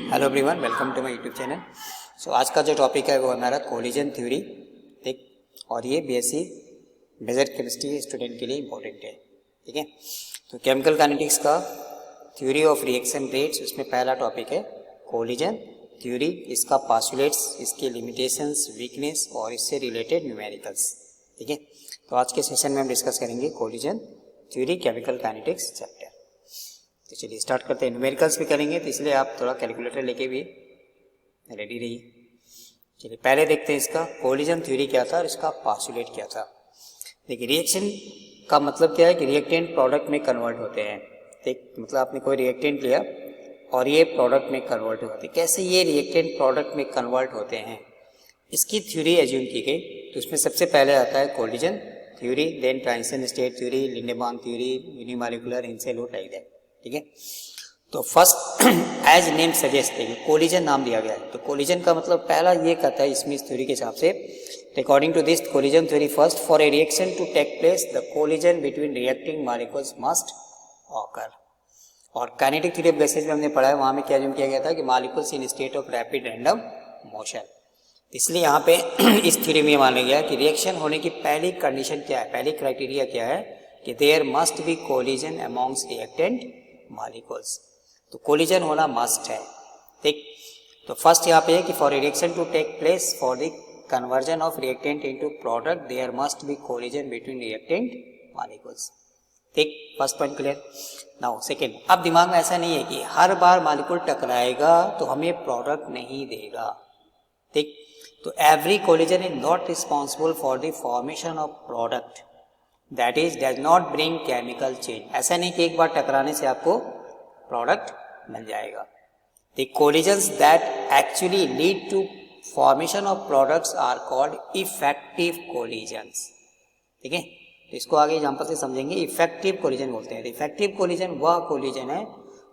Hello everyone, welcome to my YouTube channel. So आज का जो टॉपिक है वो हमारा कोलिजन थ्योरी, ठीक। और ये बीएससी बेसिक केमिस्ट्री स्टूडेंट के लिए इम्पोर्टेंट है, ठीक है। तो केमिकल काइनेटिक्स का थ्योरी ऑफ रिएक्शन रेट्स, उसमें पहला टॉपिक है कोलिजन थ्योरी, इसका पोस्टुलेट्स, इसके लिमिटेशंस, वीकनेस और इससे रिलेटेड न्यूमेरिकल्स, ठीक है। तो आज के सेशन में हम डिस्कस करेंगे collision theory chemical kinetics chapter. तो चलिए स्टार्ट करते हैं। न्यूमेरिकल्स भी करेंगे तो इसलिए आप थोड़ा कैलकुलेटर लेके भी रेडी रहिए। चलिए पहले देखते हैं इसका कोलिजन थ्योरी क्या था और इसका पोस्टुलेट क्या था। देखिए रिएक्शन का मतलब क्या है कि रिएक्टेंट प्रोडक्ट में कन्वर्ट होते हैं, ठीक। मतलब आपने कोई रिएक्टेंट लिया और ये प्रोडक्ट में कन्वर्ट होते हैं। कैसे ये रिएक्टेंट प्रोडक्ट में कन्वर्ट होते हैं, इसकी थ्योरी एज्यूम की गई। तो उसमें सबसे पहले आता है collision theory, then transition state theory, Lindemann theory, unimolecular, इनसेलुलर, लाइक दैट, ठीक है। तो फर्स्ट एज नेम सजेस्ट है, कोलिजन नाम दिया गया है। तो कोलिजन का मतलब पहला ये कहता है इसमें इस थ्योरी के हिसाब से, according to this collision theory, first for a reaction to take place the collision between reacting molecules must occur. और काइनेटिक थ्योरी ऑफ गैसेज में हमने पढ़ा है, वहां में क्या किया गया था कि molecules in state of rapid random motion. इसलिए यहाँ पे इस थ्योरी में माना गया कि रिएक्शन होने की पहली कंडीशन क्या है, पहली क्राइटेरिया क्या है कि there must be collision amongst reactant molecules. तो कोलिजन होना मस्ट है, ठीक। तो फर्स्ट यहाँ पे है कि for reaction to take place for the conversion of reactant into product there must be collision between reactant molecules, ठीक। First point clear. Now second, अब दिमाग में ऐसा नहीं है कि हर बार मॉलिक्यूल टकराएगा तो हमें प्रोडक्ट नहीं देगा, ठीक। तो every collision is not responsible for the formation of product, that is does not bring chemical change. ऐसा नहीं कि एक बार टकराने से आपको प्रोडक्ट मिल जाएगा। The collisions that actually lead to formation of products are called effective collisions, ठीक है। तो इसको आगे एग्जांपल से समझेंगे। इफेक्टिव कोलिजन बोलते हैं। इफेक्टिव कोलिजन वह कोलिजन है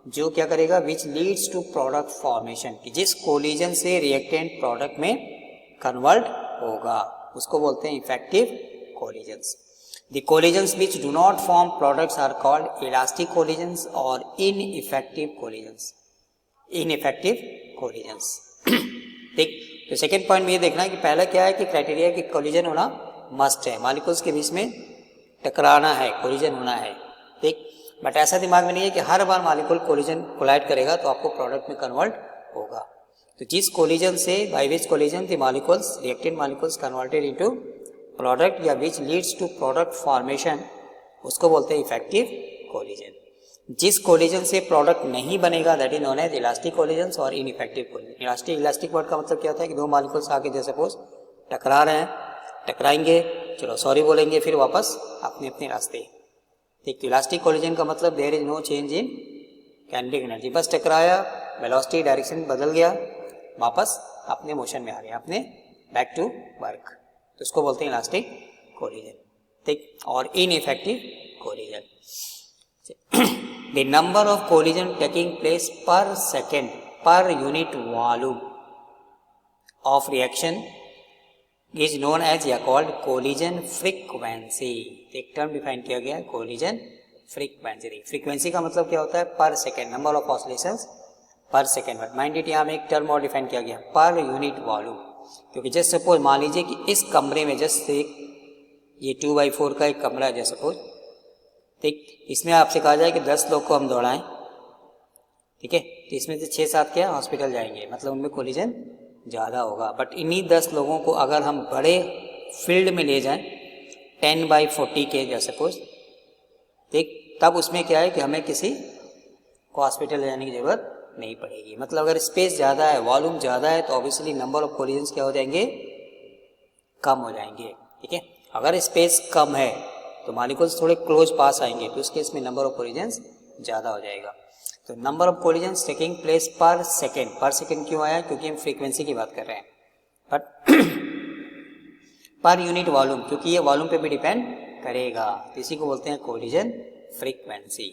जो क्या करेगा, which leads to product formation, कि जिस कोलिजन से रिएक्टेंट प्रोडक्ट में कन्वर्ट होगा उसको बोलते हैं effective collisions. The collisions which do not form products are called elastic collisions or ineffective collisions. Ineffective collisions, ठीक। तो सेकेंड पॉइंट में ये देखना है कि पहला क्या है कि क्राइटेरिया कि कोलिजन होना मस्ट है, मॉलिक्यूल्स के बीच में टकराना है, कोलिजन होना है, ठीक। बट ऐसा दिमाग में नहीं है कि हर बार मॉलिक्यूल कोलिजन कोलाइड करेगा तो आपको प्रोडक्ट में कन्वर्ट होगा। तो जिस कोलिजन से, by which collision the molecules, reactant molecules converted into product या which leads to product formation, उसको बोलते हैं इफेक्टिव कोलिजन। जिस कोलिजन से प्रोडक्ट नहीं बनेगा that is known as elastic collisions और इनइफेक्टिव कोलिजन। इलास्टिक वर्ड का मतलब क्या होता है कि दो मॉलिक्यूल्स आके जैसे सपोज टकरा रहे हैं, टकराएंगे, चलो सॉरी बोलेंगे, फिर वापस अपने अपने रास्ते, ठीक। इलास्टिक कोलिजन का मतलब there is no change in kinetic energy, बस टकराया, वेलोसिटी डायरेक्शन बदल गया, वापस अपने मोशन में आ गया, अपने बैक टू वर्क, तो इसको बोलते हैं इलास्टिक कोलिजन, ठीक। और ineffective collision, the number of collision taking place per second per unit volume of reaction is known as या कॉल्ड कोलिजन फ्रीक्वेंसी। एक टर्म डिफाइन किया गया है, कोलिजन फ्रीक्वेंसी। फ्रीक्वेंसी का मतलब क्या होता है, पर सेकेंड, नंबर ऑफ ऑसिलेशंस पर सेकेंड। बट माइंड इट, यहाँ में एक टर्म और डिफाइन किया गया, पर यूनिट वॉल्यूम। क्योंकि जस्ट सपोज मान लीजिए कि इस कमरे में जस्ट एक ये 2x4 का एक कमरा है जैसे सपोज, ठीक। इसमें आपसे कहा जाए कि 10 लोग को हम दौड़ाएं, ठीक है। तो इसमें से 6-7 क्या हॉस्पिटल जाएंगे, मतलब उनमें कोलिजन ज़्यादा होगा। बट इन्हीं 10 लोगों को अगर हम बड़े फील्ड में ले जाएं 10x40 के जैसे सपोज, ठीक, तब उसमें क्या है कि हमें किसी को हॉस्पिटल ले जाने की जरूरत नहीं पड़ेगी। मतलब अगर स्पेस ज़्यादा है, वॉल्यूम ज़्यादा है, तो ऑब्वियसली नंबर ऑफ कोलिजन्स क्या हो जाएंगे, कम हो जाएंगे, ठीक है। अगर स्पेस कम है तो मॉलिक्यूल्स थोड़े क्लोज पास आएंगे, तो उस केस में नंबर ऑफ कोलिजन्स ज़्यादा हो जाएगा। तो number of collisions taking place per second क्यों आया, क्योंकि हम फ्रीक्वेंसी की बात कर रहे हैं। बट पर यूनिट वॉल्यूम, क्योंकि ये वॉल्यूम पे भी डिपेंड करेगा, तो इसी को बोलते हैं कोलिजन फ्रीक्वेंसी,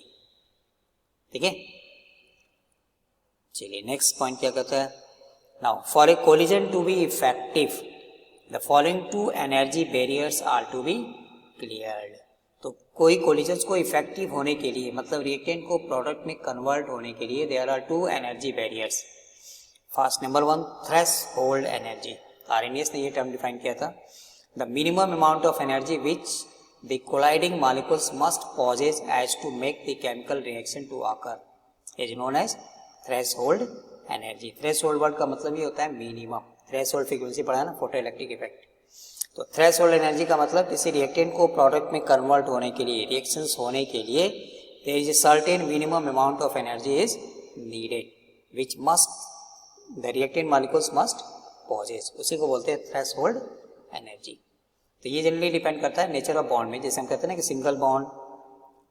ठीक है। चलिए नेक्स्ट पॉइंट क्या कहता है, now for a collision to be effective the following two energy barriers are to be cleared. तो कोई कोलिजन्स को इफेक्टिव होने के लिए, मतलब रिएक्टेंट को प्रोडक्ट में कन्वर्ट होने के लिए, there are 2 energy barriers. First. Number 1 threshold energy, Arrhenius ने ये टर्म डिफाइन किया था, the minimum amount of energy which the colliding molecules must possess as to make the chemical reaction to occur is known as threshold energy. Threshold word का मतलब ये होता है minimum. Threshold frequency पढ़ा ना, photo electric effect. तो threshold energy का मतलब किसी रिएक्टेंट को प्रोडक्ट में कन्वर्ट होने के लिए, रिएक्शंस होने के लिए there is a certain minimum amount of energy is needed which must the reactant molecules must possess, उसी को बोलते हैं थ्रेशोल्ड एनर्जी। तो ये जनरली डिपेंड करता है नेचर ऑफ बॉन्ड में। जैसे हम कहते हैं ना कि सिंगल बॉन्ड,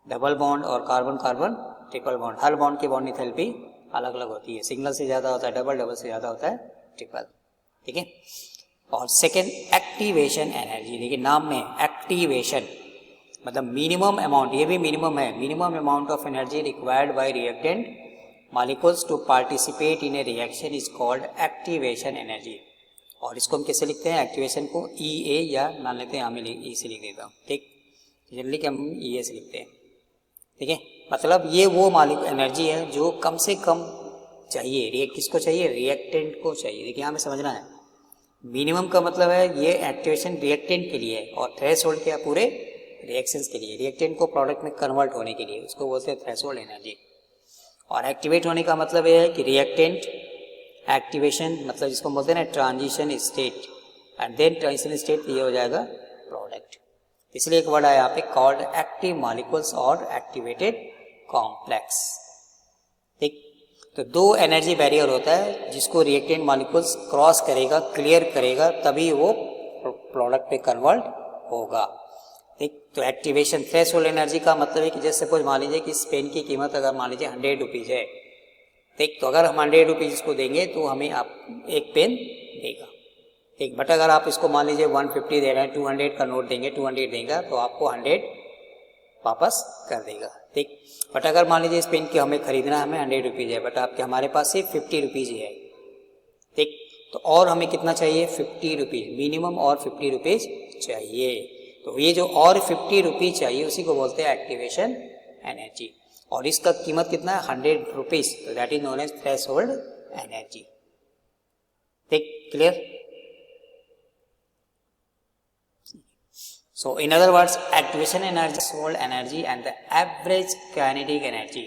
डबल बॉन्ड और कार्बन कार्बन ट्रिपल बॉन्ड, हर बॉन्ड के बॉन्ड इथैल्पी अलग अलग होती है। सिंगल से ज़्यादा होता है डबल, डबल से ज़्यादा होता है ट्रिपल, ठीक है। और सेकेंड एक्टिवेशन एनर्जी, देखिए नाम में एक्टिवेशन मतलब मिनिमम अमाउंट, ये भी मिनिमम है, minimum amount of energy required by reactant molecules to participate in a reaction is called activation energy. और इसको हम कैसे लिखते हैं, एक्टिवेशन को ई ए या मान लेते हैं, हमें ई से लिख देता हूँ, ठीक। जनरली कि हम ई ए से लिखते हैं, ठीक है। मतलब ये वो एनर्जी है जो कम से कम चाहिए, किसको चाहिए, रिएक्टेंट को चाहिए। देखिए यहाँ में समझना है, मिनिमम का मतलब है ये एक्टिवेशन रिएक्टेंट के लिए है, और थ्रेशोल्ड क्या, पूरे रिएक्शंस के लिए, रिएक्टेंट को प्रोडक्ट में कन्वर्ट होने के लिए, उसको बोलते हैं थ्रेशोल्ड एनर्जी। और एक्टिवेट होने का मतलब ये है कि रिएक्टेंट एक्टिवेशन मतलब जिसको बोलते हैं ना transition state, and then transition state ये हो जाएगा प्रोडक्ट। इसलिए एक वर्ड आया यहाँ पे कॉल्ड एक्टिव मॉलिक्यूल्स और एक्टिवेटेड कॉम्प्लेक्स, ठीक। तो दो एनर्जी बैरियर होता है जिसको रिएक्टेंट मॉलिक्यूल्स क्रॉस करेगा, क्लियर करेगा, तभी वो प्रोडक्ट पे कन्वर्ट होगा, ठीक। तो एक्टिवेशन थ्रेशोल्ड एनर्जी का मतलब है कि जैसे सपोज मान लीजिए कि इस पेन की कीमत अगर मान लीजिए 100 रुपीज़ है, ठीक। तो अगर हम 100 रुपीज़ इसको देंगे तो हमें आप एक पेन देगा, ठीक। बट अगर आप इसको मान लीजिए 150 दे रहे हैं, 200 का नोट देंगे, 200 देगा तो आपको 100 वापस कर देगा, ठीक। बट अगर मान लीजिए इस पेन की हमें खरीदना है, हमें 100 रुपीज़ है, बट आपके हमारे पास सिर्फ 50 रुपीज़ ही है, ठीक। तो और हमें कितना चाहिए, 50 रुपीज़ मिनिमम, और 50 रुपीज़ चाहिए। तो ये जो और 50 रुपीज़ चाहिए उसी को बोलते हैं एक्टिवेशन एनर्जी, और इसका कीमत कितना है, 100 रुपीज़। तो that is known as threshold energy, ठीक, clear. So in other words, activation energy, threshold energy and the average kinetic energy,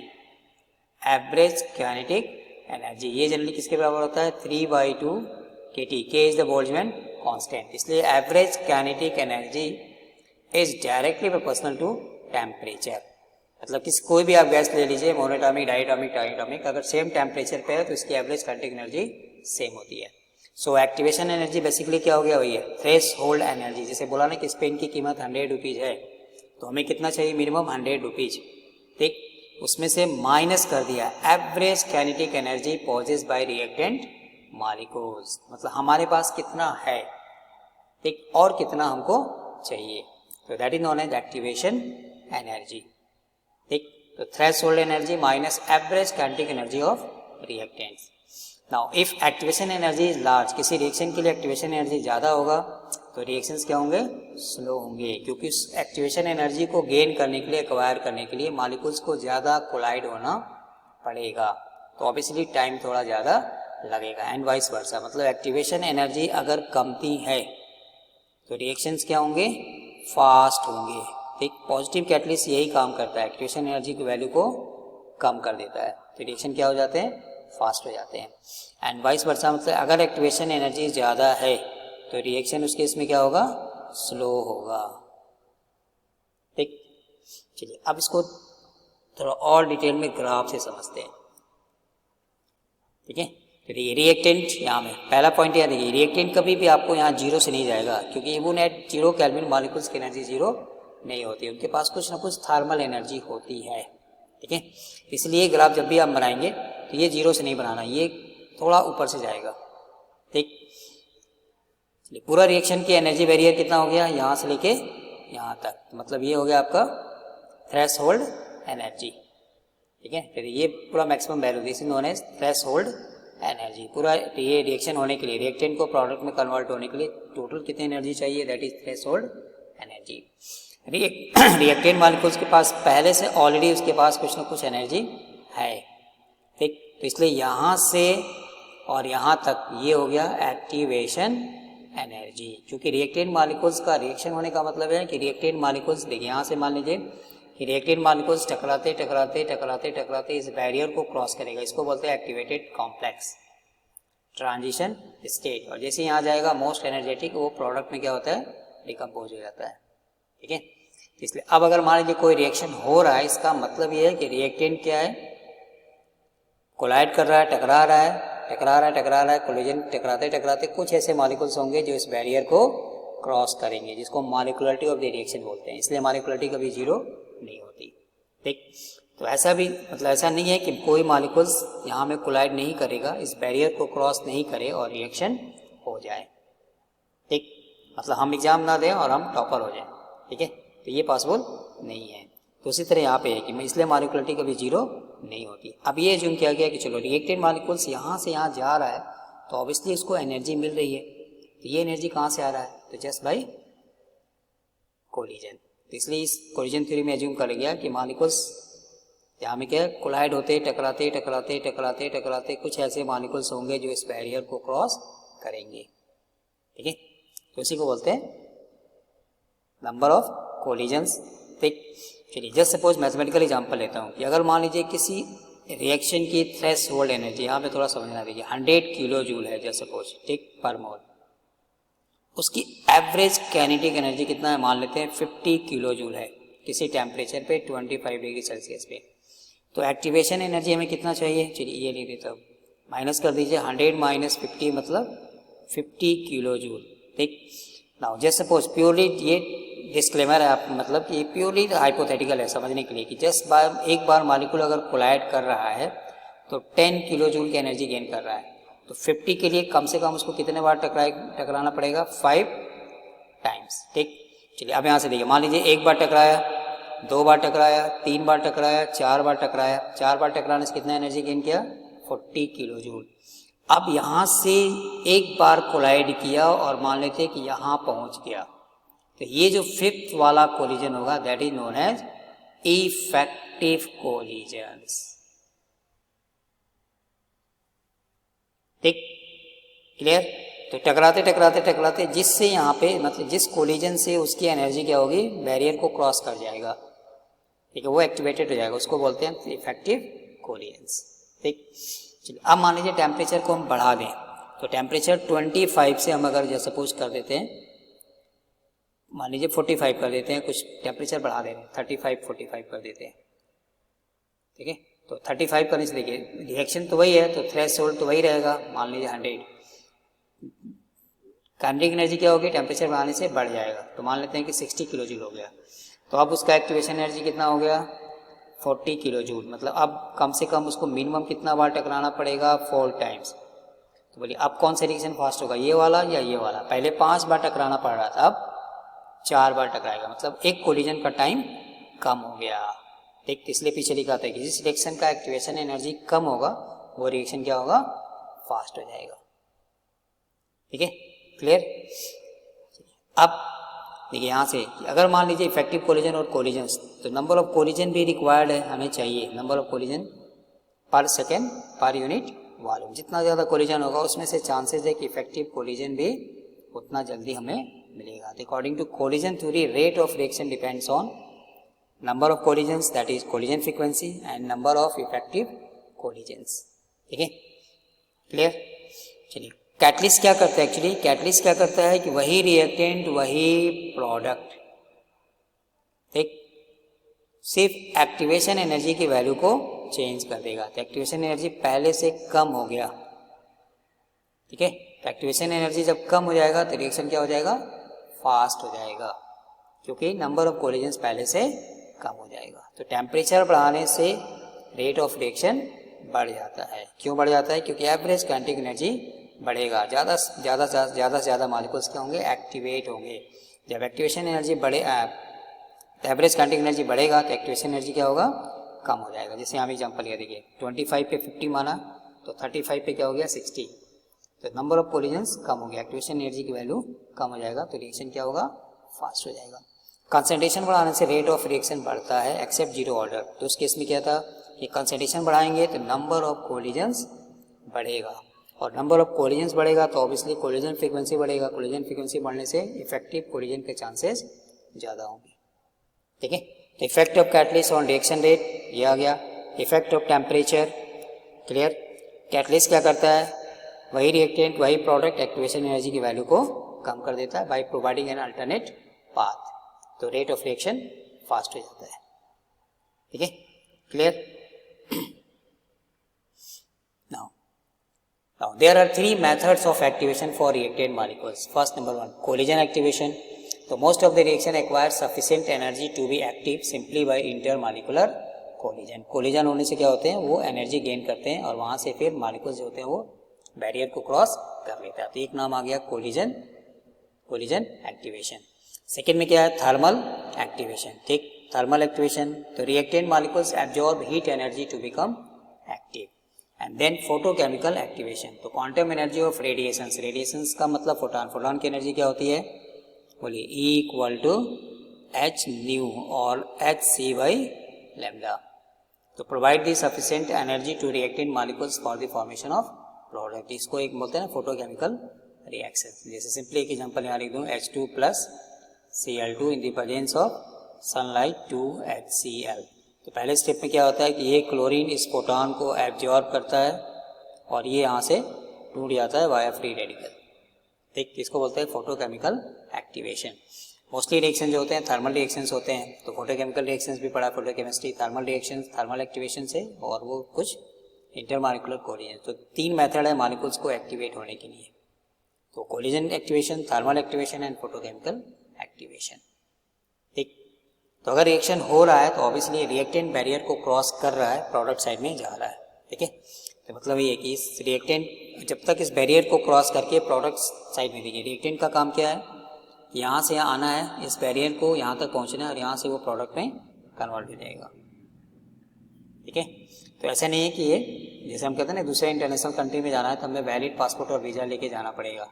average kinetic energy ये जनरली किसके बराबर होता है, 3/2 kT, K is the Boltzmann constant। इसलिए average kinetic energy is directly proportional to temperature। मतलब किस कोई भी आप गैस ले लीजिए, मोनोटॉमिक, डायटॉमिक, ट्राइटॉमिक, अगर सेम टेम्परेचर पे है तो इसकी एवरेज काइनेटिक एनर्जी सेम होती है। सो एक्टिवेशन एनर्जी बेसिकली क्या हो गया भैया, थ्रेशोल्ड एनर्जी। जैसे बोला ना कि इस पेन की कीमत 100 रुपीज़ है, तो हमें कितना चाहिए, मिनिमम 100 रुपीज़, ठीक। उसमें से माइनस कर दिया average kinetic energy possess by reactant molecules, मतलब हमारे पास कितना है, ठीक, और कितना हमको चाहिए। तो that is known as activation energy, ठीक। तो threshold energy minus average kinetic energy of reactants. Now if activation energy is large, किसी रिएक्शन के लिए एक्टिवेशन एनर्जी ज़्यादा होगा तो रिएक्शंस क्या होंगे, स्लो होंगे, क्योंकि उस एक्टिवेशन एनर्जी को गेन करने के लिए, एक्वायर करने के लिए मॉलिक्यूल्स को ज़्यादा कोलाइड होना पड़ेगा, तो ऑब्वियसली टाइम थोड़ा ज़्यादा लगेगा, एंड वाइस वर्सा। मतलब एक्टिवेशन एनर्जी अगर कमती है तो रिएक्शंस क्या होंगे, फास्ट होंगे, ठीक। पॉजिटिव कैटलिस्ट यही काम करता है, एक्टिवेशन एनर्जी की वैल्यू को कम कर देता है, तो रिएक्शन क्या हो जाते हैं, फास्ट हो जाते हैं, एंड वाइस वर्सा। मतलब अगर एक्टिवेशन एनर्जी ज़्यादा है तो रिएक्शन उस केस में क्या होगा, स्लो होगा, ठीक। चलिए अब इसको थोड़ा और डिटेल में ग्राफ से समझते हैं, ठीक है। तो रिएक्टेंट यहाँ में पहला पॉइंट याद रखिए, रिएक्टेंट कभी भी आपको यहाँ जीरो से नहीं जाएगा, क्योंकि इवन एट 0 केल्विन मॉलिक्यूल्स की एनर्जी जीरो नहीं होती, उनके पास कुछ ना कुछ थर्मल एनर्जी होती है, ठीक है। इसलिए ग्राफ जब भी आप बनाएंगे तो ये जीरो से नहीं बनाना, ये थोड़ा ऊपर से जाएगा, ठीक। पूरा रिएक्शन की एनर्जी बैरियर कितना हो गया, यहाँ से लेके यहाँ तक, मतलब ये हो गया आपका थ्रेशोल्ड एनर्जी, ठीक है। फिर ये पूरा maximum value, this is known as threshold energy. पूरा ये रिएक्शन होने के लिए, रिएक्टेंट को प्रोडक्ट में कन्वर्ट होने के लिए टोटल कितनी एनर्जी चाहिए, that is threshold energy. Reactant molecules के पास पहले से ऑलरेडी उसके पास कुछ ना कुछ एनर्जी है, ठीक। तो इसलिए यहाँ से और यहाँ तक ये हो गया एक्टिवेशन एनर्जी। क्योंकि रिएक्टेंट मॉलिक्यूल्स का रिएक्शन होने का मतलब है कि रिएक्टेंट मॉलिक्यूल्स, देखिए यहाँ से मान लीजिए कि रिएक्टेंट मॉलिक्यूल्स टकराते टकराते टकराते टकराते इस बैरियर को क्रॉस करेगा, इसको बोलते हैं एक्टिवेटेड कॉम्प्लेक्स ट्रांजिशन स्टेट। और जैसे यहाँ जाएगा मोस्ट एनर्जेटिक, वो प्रोडक्ट में क्या होता है, डिकम्पोज हो जाता है। ठीक है, इसलिए अब अगर मान लीजिए कोई रिएक्शन हो रहा है, इसका मतलब ये है कि रिएक्टेंट क्या है, कोलाइड कर रहा है, टकरा रहा है, टकरा रहा है, टकरा रहा है, कोलिजन टकराते टकराते कुछ ऐसे मॉलिक्यूल्स होंगे जो इस बैरियर को क्रॉस करेंगे, जिसको मॉलिक्युलरिटी ऑफ द रिएक्शन बोलते हैं। इसलिए मॉलिक्युलरिटी कभी जीरो नहीं होती। ठीक, तो ऐसा भी मतलब ऐसा नहीं है कि कोई मॉलिक्यूल्स यहाँ में कोलाइड नहीं करेगा, इस बैरियर को क्रॉस नहीं करे और रिएक्शन हो जाए। ठीक, मतलब हम एग्जाम ना दें और हम टॉपर हो जाएं। ठीक है, तो ये पॉसिबल नहीं है। तो उसी तरह यहाँ पे है कि इसलिए मॉलिक्युलरिटी कभी जीरो नहीं होती। अब ये जो किया गया कि चलो रिएक्टेंट मॉलिक्यूल्स यहाँ से यहाँ जा रहा है, तो ऑब्वियसली इसको एनर्जी मिल रही है। तो ये एनर्जी कहाँ से आ रहा है, तो जस्ट बाई कोलिजन। तो इसलिए इस कोलिजन थ्योरी में एज्यूम कर गया कि मॉलिक्यूल्स यहाँ में क्या कोलाइड होते टकराते टकराते टकराते टकराते कुछ ऐसे मॉलिक्यूल्स होंगे जो इस बैरियर को क्रॉस करेंगे। ठीक है, तो इसी को बोलते हैं नंबर ऑफ कोलिजन्स। ठीक, चलिए जस्ट सपोज मैथमेटिकल एग्जांपल लेता हूँ कि अगर मान लीजिए किसी रिएक्शन की थ्रेशोल्ड एनर्जी, यहाँ पे थोड़ा समझना देखिए, 100 किलो जूल है जस्ट सपोज, ठीक, पर मोल। उसकी एवरेज काइनेटिक एनर्जी कितना है, मान लेते हैं 50 किलो जूल है किसी टेम्परेचर पे 25 डिग्री सेल्सियस पे। तो एक्टिवेशन एनर्जी हमें कितना चाहिए, चलिए ये लिख देता हूँ, माइनस कर दीजिए 100 माइनस 50 मतलब 50 किलो जूल। ठीक, नाउ जस्ट सपोज प्योरली, ये डिस्क्लेमर है आप, मतलब कि प्योरली हाइपोथेटिकल है समझने के लिए कि जस्ट एक बार मॉलिक्यूल अगर कोलाइड कर रहा है तो 10 किलो जूल की एनर्जी गेन कर रहा है, तो 50 के लिए कम से कम उसको कितने बार टकराना पड़ेगा, 5 टाइम्स। ठीक, चलिए अब यहाँ से देखिए, मान लीजिए एक बार टकराया, 2 बार टकराया, 3 बार टकराया, 4 बार टकराया, 4 बार टकराने से कितना एनर्जी गेन किया, 40 किलो जूल। अब यहाँ से एक बार कोलाइड किया और मान लेते कि यहाँ पहुँच गया, तो ये जो 5th वाला कोलिजन होगा that is known as effective collisions. ठीक, क्लियर। तो टकराते टकराते टकराते जिससे यहाँ पे मतलब जिस कोलिजन से उसकी एनर्जी क्या होगी, बैरियर को क्रॉस कर जाएगा। ठीक है, वो एक्टिवेटेड हो जाएगा, उसको बोलते हैं इफेक्टिव कोलिजन्स। ठीक, चलिए अब मान लीजिए टेम्परेचर को हम बढ़ा दें, तो टेम्परेचर 25 से हम अगर जैसे सपोज कर देते हैं, मान लीजिए 45 कर देते हैं, कुछ टेम्परेचर बढ़ा दे रहे हैं 35-45 कर देते हैं। ठीक है, तो 35 करने से देखिए रिएक्शन तो वही है, तो थ्रेशोल्ड तो वही रहेगा, मान लीजिए 100। काइनेटिक एनर्जी क्या होगी, टेम्परेचर बढ़ाने से बढ़ जाएगा, तो मान लेते हैं कि 60 किलो जूल हो गया। तो अब उसका एक्टिवेशन एनर्जी कितना हो गया, 40 किलो जूल। मतलब अब कम से कम उसको मिनिमम कितना बार टकराना पड़ेगा, 4 टाइम्स। तो बोलिए अब कौन सा रिएक्शन फास्ट होगा, ये वाला या ये वाला। पहले 5 बार टकराना पड़ रहा था, अब 4 बार टकराएगा, मतलब एक कोलिजन का टाइम कम हो गया। ठीक, इसलिए पीछे लिखा था कि जिस रिएक्शन का एक्टिवेशन एनर्जी कम होगा वो रिएक्शन क्या होगा, फास्ट हो जाएगा। ठीक है, क्लियर। अब देखिए यहाँ से अगर मान लीजिए इफेक्टिव कोलिजन और कोलिजन्स, तो नंबर ऑफ कोलिजन भी रिक्वायर्ड है, हमें चाहिए नंबर ऑफ कोलिजन पर सेकेंड पर यूनिट वॉल्यूम। जितना ज़्यादा कोलिजन होगा उसमें से चांसेस है कि इफेक्टिव कोलिजन भी उतना जल्दी हमें मिलेगा। According to collision theory, rate of reaction depends on number of collisions that is collision frequency and number of effective collisions. ठीक है, क्लियर। चलिए कैटलिस्ट क्या करता है, एक्चुअली कैटलिस्ट क्या करता है कि वही रिएक्टेंट वही प्रोडक्ट, ठीक, सिर्फ एक्टिवेशन एनर्जी की वैल्यू को चेंज कर देगा। तो एक्टिवेशन एनर्जी पहले से कम हो गया, ठीक है, एक्टिवेशन एनर्जी जब कम हो जाएगा तो रिएक्शन क्या हो जाएगा, फास्ट हो जाएगा, क्योंकि नंबर ऑफ कोलिजन्स पहले से कम हो जाएगा। तो टेम्परेचर बढ़ाने से रेट ऑफ रिएक्शन बढ़ जाता है। क्यों बढ़ जाता है, क्योंकि एवरेज काइनेटिक एनर्जी बढ़ेगा, ज़्यादा से ज़्यादा मॉलिक्यूल्स क्या होंगे, एक्टिवेट होंगे। जब एक्टिवेशन एनर्जी बढ़े, एवरेज काइनेटिक एनर्जी बढ़ेगा तो एक्टिवेशन एनर्जी क्या होगा, कम हो जाएगा। जैसे हम एग्जांपल लिया, देखिए 25 पे 50 माना तो 35 पे क्या हो गया, 60। तो नंबर ऑफ कोलिजन्स कम हो गया, एक्टिवेशन एनर्जी की वैल्यू कम हो जाएगा, तो रिएक्शन क्या होगा, फास्ट हो जाएगा। कंसंट्रेशन बढ़ाने से रेट ऑफ रिएक्शन बढ़ता है एक्सेप्ट जीरो ऑर्डर। तो उस केस में क्या था कि कंसंट्रेशन बढ़ाएंगे तो नंबर ऑफ कोलिजन्स बढ़ेगा, और नंबर ऑफ कोलिजन्स बढ़ेगा तो ऑब्वियसली कोलिजन फ्रीक्वेंसी बढ़ेगा, कोलिजन फ्रीक्वेंसी बढ़ने से इफेक्टिव कोलिजन के चांसेस ज़्यादा होंगे। ठीक है, तो effect of catalyst on reaction rate ये आ गया। Effect of temperature clear, catalyst क्या करता है, वही रिएक्टेंट वही प्रोडक्ट एक्टिवेशन एनर्जी की वैल्यू को कम कर देता है by providing an alternate path, तो रेट ऑफ रिएक्शन फास्ट हो जाता है। ठीक है, clear. Now there are three methods of activation for reactant molecules. First, number one, collision activation. So most of the reaction requires sufficient energy to be active simply by intermolecular collision. Collision होने से क्या होते हैं, वो energy gain करते हैं और वहाँ से फिर मॉलिक्यूल्स जो होते हैं वो बैरियर को क्रॉस कर लेते हैं। तो एक नाम आ गया कोलिजन एक्टिवेशन। सेकेंड में क्या है, थर्मल एक्टिवेशन। ठीक, थर्मल एक्टिवेशन, तो reactant molecules absorb heat energy to become active. And then photochemical activation, तो quantum energy of radiations, radiations का मतलब फोटॉन, फोटॉन की एनर्जी क्या होती है, बोलिए E equal to h nu और एच सी बाई लैम्डा। तो provide the sufficient energy to reactant molecules for the formation of product. इसको एक बोलते हैं ना फोटोकेमिकल रिएक्शन। जैसे सिंपली एक एग्जांपल यहाँ लिख दूँ, H2 plus Cl2 in the presence of sunlight 2HCl। तो पहले स्टेप में क्या होता है कि ये क्लोरीन इस फोटॉन को एब्जॉर्ब करता है और ये यहाँ से टूट जाता है वाया फ्री रेडिकल। ठीक, इसको बोलते हैं फोटोकेमिकल एक्टिवेशन। मोस्टली रिएक्शन जो होते हैं थर्मल रिएक्शंस होते हैं, तो फोटोकेमिकल रिएक्शंस भी पढ़ा, photochemistry, thermal reactions, thermal activation से, और वो कुछ इंटरमॉलिक्यूलर कोलिजन। तो तीन मेथड है मॉलिक्यूल्स को एक्टिवेट होने के लिए, तो collision activation, thermal activation and photochemical activation. ठीक, तो अगर रिएक्शन हो रहा है तो ऑब्वियसली रिएक्टेंट बैरियर को क्रॉस कर रहा है, प्रोडक्ट साइड में जा रहा है। ठीक है, तो मतलब ये है कि इस रिएक्टेंट जब तक इस बैरियर को क्रॉस करके प्रोडक्ट साइड में, देखिए रिएक्टेंट का काम क्या है, यहाँ से यहाँ आना है, इस बैरियर को यहाँ तक पहुँचना है और यहाँ से वो प्रोडक्ट में कन्वर्ट हो जाएगा। ठीक है, तो ऐसा नहीं है कि ये जैसे हम कहते हैं ना दूसरे इंटरनेशनल कंट्री में जाना है तो हमें वैलिड पासपोर्ट और वीज़ा लेके जाना पड़ेगा।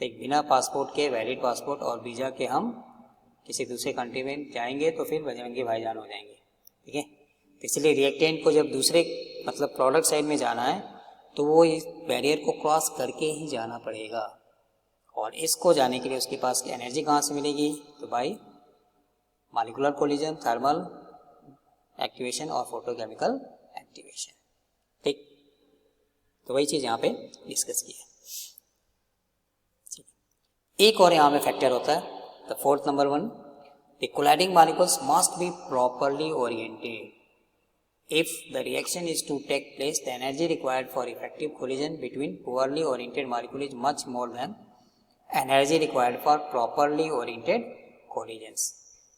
एक बिना पासपोर्ट के, वैलिड पासपोर्ट और वीज़ा के हम किसी दूसरे कंट्री में जाएंगे तो फिर बजरंगी भाईजान हो जाएंगे। ठीक है, तो इसलिए रिएक्टेंट को जब दूसरे मतलब प्रोडक्ट साइड में जाना है तो वो इस बैरियर को क्रॉस करके ही जाना पड़ेगा, और इसको जाने के लिए उसके पास एनर्जी कहाँ से मिलेगी, तो by molecular collision, thermal activation और फोटोकेमिकल एक्टिवेशन। ठीक, तो वही चीज़ यहाँ पे डिस्कस की है। एक और यहाँ पे फैक्टर होता है, the fourth number one, the colliding molecules must be properly oriented. If the reaction is to take place, the energy required for effective collision between poorly oriented molecules is much more than energy required for properly oriented collisions.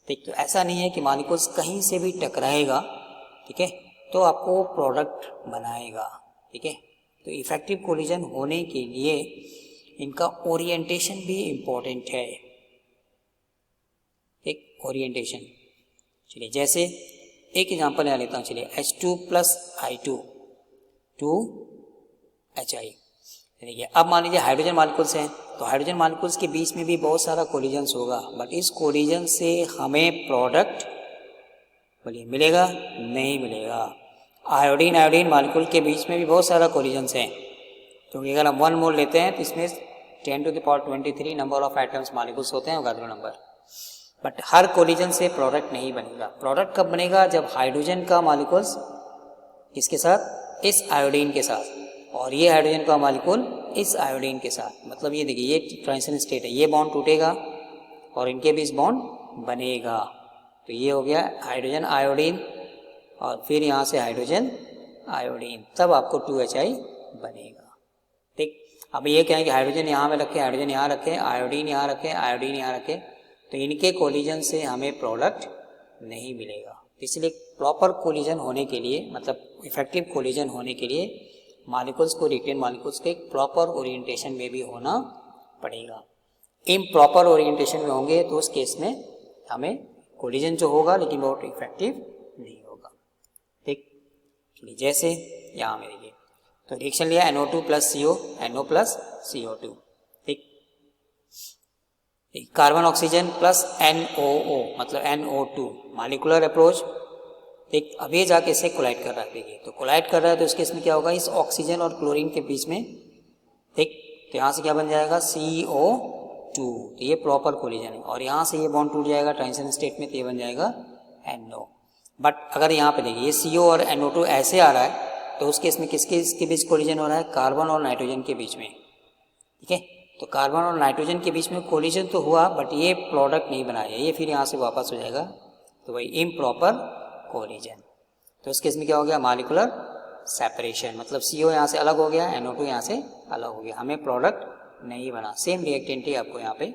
ठीक, तो ऐसा नहीं है कि molecules कहीं से भी टकराएगा, ठीक है, तो आपको प्रोडक्ट बनाएगा। ठीक है, तो इफेक्टिव कोलिजन होने के लिए इनका ओरिएंटेशन भी इम्पोर्टेंट है। एक ओरिएंटेशन, चलिए जैसे एक एग्जांपल यहाँ लेता हूँ, चलिए H2 प्लस I2 2HI। देखिए अब मान लीजिए हाइड्रोजन मॉलिक्यूल्स हैं, तो हाइड्रोजन मॉलिक्यूल्स के बीच में भी बहुत सारा कोलिजन्स होगा, बट इस कोलिजन से हमें प्रोडक्ट बोलिए मिलेगा, नहीं मिलेगा। आयोडीन मॉलिक्यूल के बीच में भी बहुत सारा कोलिजन्स हैं, क्योंकि अगर हम 1 मोल लेते हैं तो इसमें 10⁻23 नंबर ऑफ एटम्स मॉलिक्यूल्स होते हैं, गाद्रो नंबर, बट हर कोलिजन से प्रोडक्ट नहीं बनेगा। प्रोडक्ट कब बनेगा, जब हाइड्रोजन का मॉलिक्यूल्स किसके साथ, इस आयोडीन के साथ, और ये हाइड्रोजन का मॉलिक्यूल इस आयोडीन के साथ। मतलब ये देखिए ये ट्रांजिशन स्टेट है, ये बॉन्ड टूटेगा और इनके बीच बॉन्ड बनेगा, तो ये हो गया हाइड्रोजन आयोडीन और फिर यहाँ से हाइड्रोजन आयोडीन, तब आपको 2HI बनेगा। ठीक, अब ये क्या है कि हाइड्रोजन यहाँ में रखें, हाइड्रोजन यहाँ रखें, आयोडीन यहाँ रखें, आयोडीन यहाँ रखें, तो इनके कोलिजन से हमें प्रोडक्ट नहीं मिलेगा। इसलिए प्रॉपर कोलिजन होने के लिए, मतलब इफेक्टिव कोलिजन होने के लिए मॉलिक्यूल्स को, रिटेन मॉलिक्यूल्स के प्रॉपर ओरिएंटेशन में भी होना पड़ेगा। इम्प्रॉपर ओरिएंटेशन में होंगे तो उस केस में हमें कोलिजन जो होगा लेकिन बहुत इफेक्टिव नहीं होगा। ठीक, जैसे यहाँ में देखिए तो रिएक्शन लिया NO2 plus CO, NO plus CO2, ठीक, कार्बन ऑक्सीजन प्लस NOO मतलब NO2, मॉलिक्यूलर अप्रोच ठीक, अब ये जाके इससे कोलाइड कर रहा है, देखिए तो कोलाइड कर रहा है, तो इसके इसमें क्या होगा, इस ऑक्सीजन और क्लोरीन के बीच में, ठीक, तो यहाँ से क्या बन जाएगा CO2, तो ये प्रॉपर कोलिजन है, और यहाँ से ये बॉन्ड टूट जाएगा ट्रांजिशन स्टेट में, तो ये बन जाएगा NO। बट अगर यहाँ पे देखिए ये CO और NO2 ऐसे आ रहा है, तो उसके इसमें किसके इसके बीच कोलिजन हो रहा है, कार्बन और नाइट्रोजन के बीच में, ठीक है। तो कार्बन और नाइट्रोजन के बीच में कोलिजन तो हुआ, बट ये प्रोडक्ट नहीं बनाया, ये फिर यहाँ से वापस हो जाएगा, तो भाई इम्प्रॉपर कोलिजन। तो इस केस में क्या हो गया, मॉलिक्यूलर सेपरेशन, मतलब CO यहाँ से अलग हो गया, NO2 यहाँ से अलग हो गया, हमें प्रोडक्ट नहीं बना, सेम रिएक्टेंट ही आपको यहाँ पे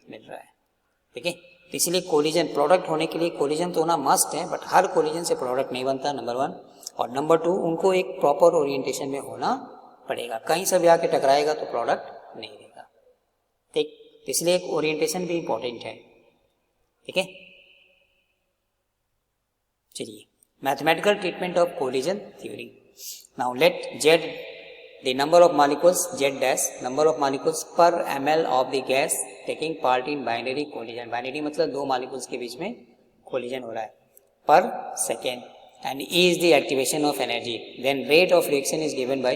मिल रहा है, ठीक है। तो इसलिए कोलिजन प्रोडक्ट होने के लिए कोलिजन तो होना मस्ट है, बट हर कोलिजन से प्रोडक्ट नहीं बनता, नंबर 1, और नंबर 2 उनको एक प्रॉपर ओरिएंटेशन में होना पड़ेगा, कहीं से भी आके टकराएगा तो प्रोडक्ट नहीं देगा, ठीक। तो इसलिए एक ओरिएंटेशन भी इंपॉर्टेंट है, ठीक है। चलिए, mathematical treatment of collision theory. Now let Z the number of molecules Z dash number of molecules per ml of the gas taking part in binary collision, binary मतलब दो molecules के बीच में collision हो रहा है per second, and E is the activation of energy, then rate of reaction is given by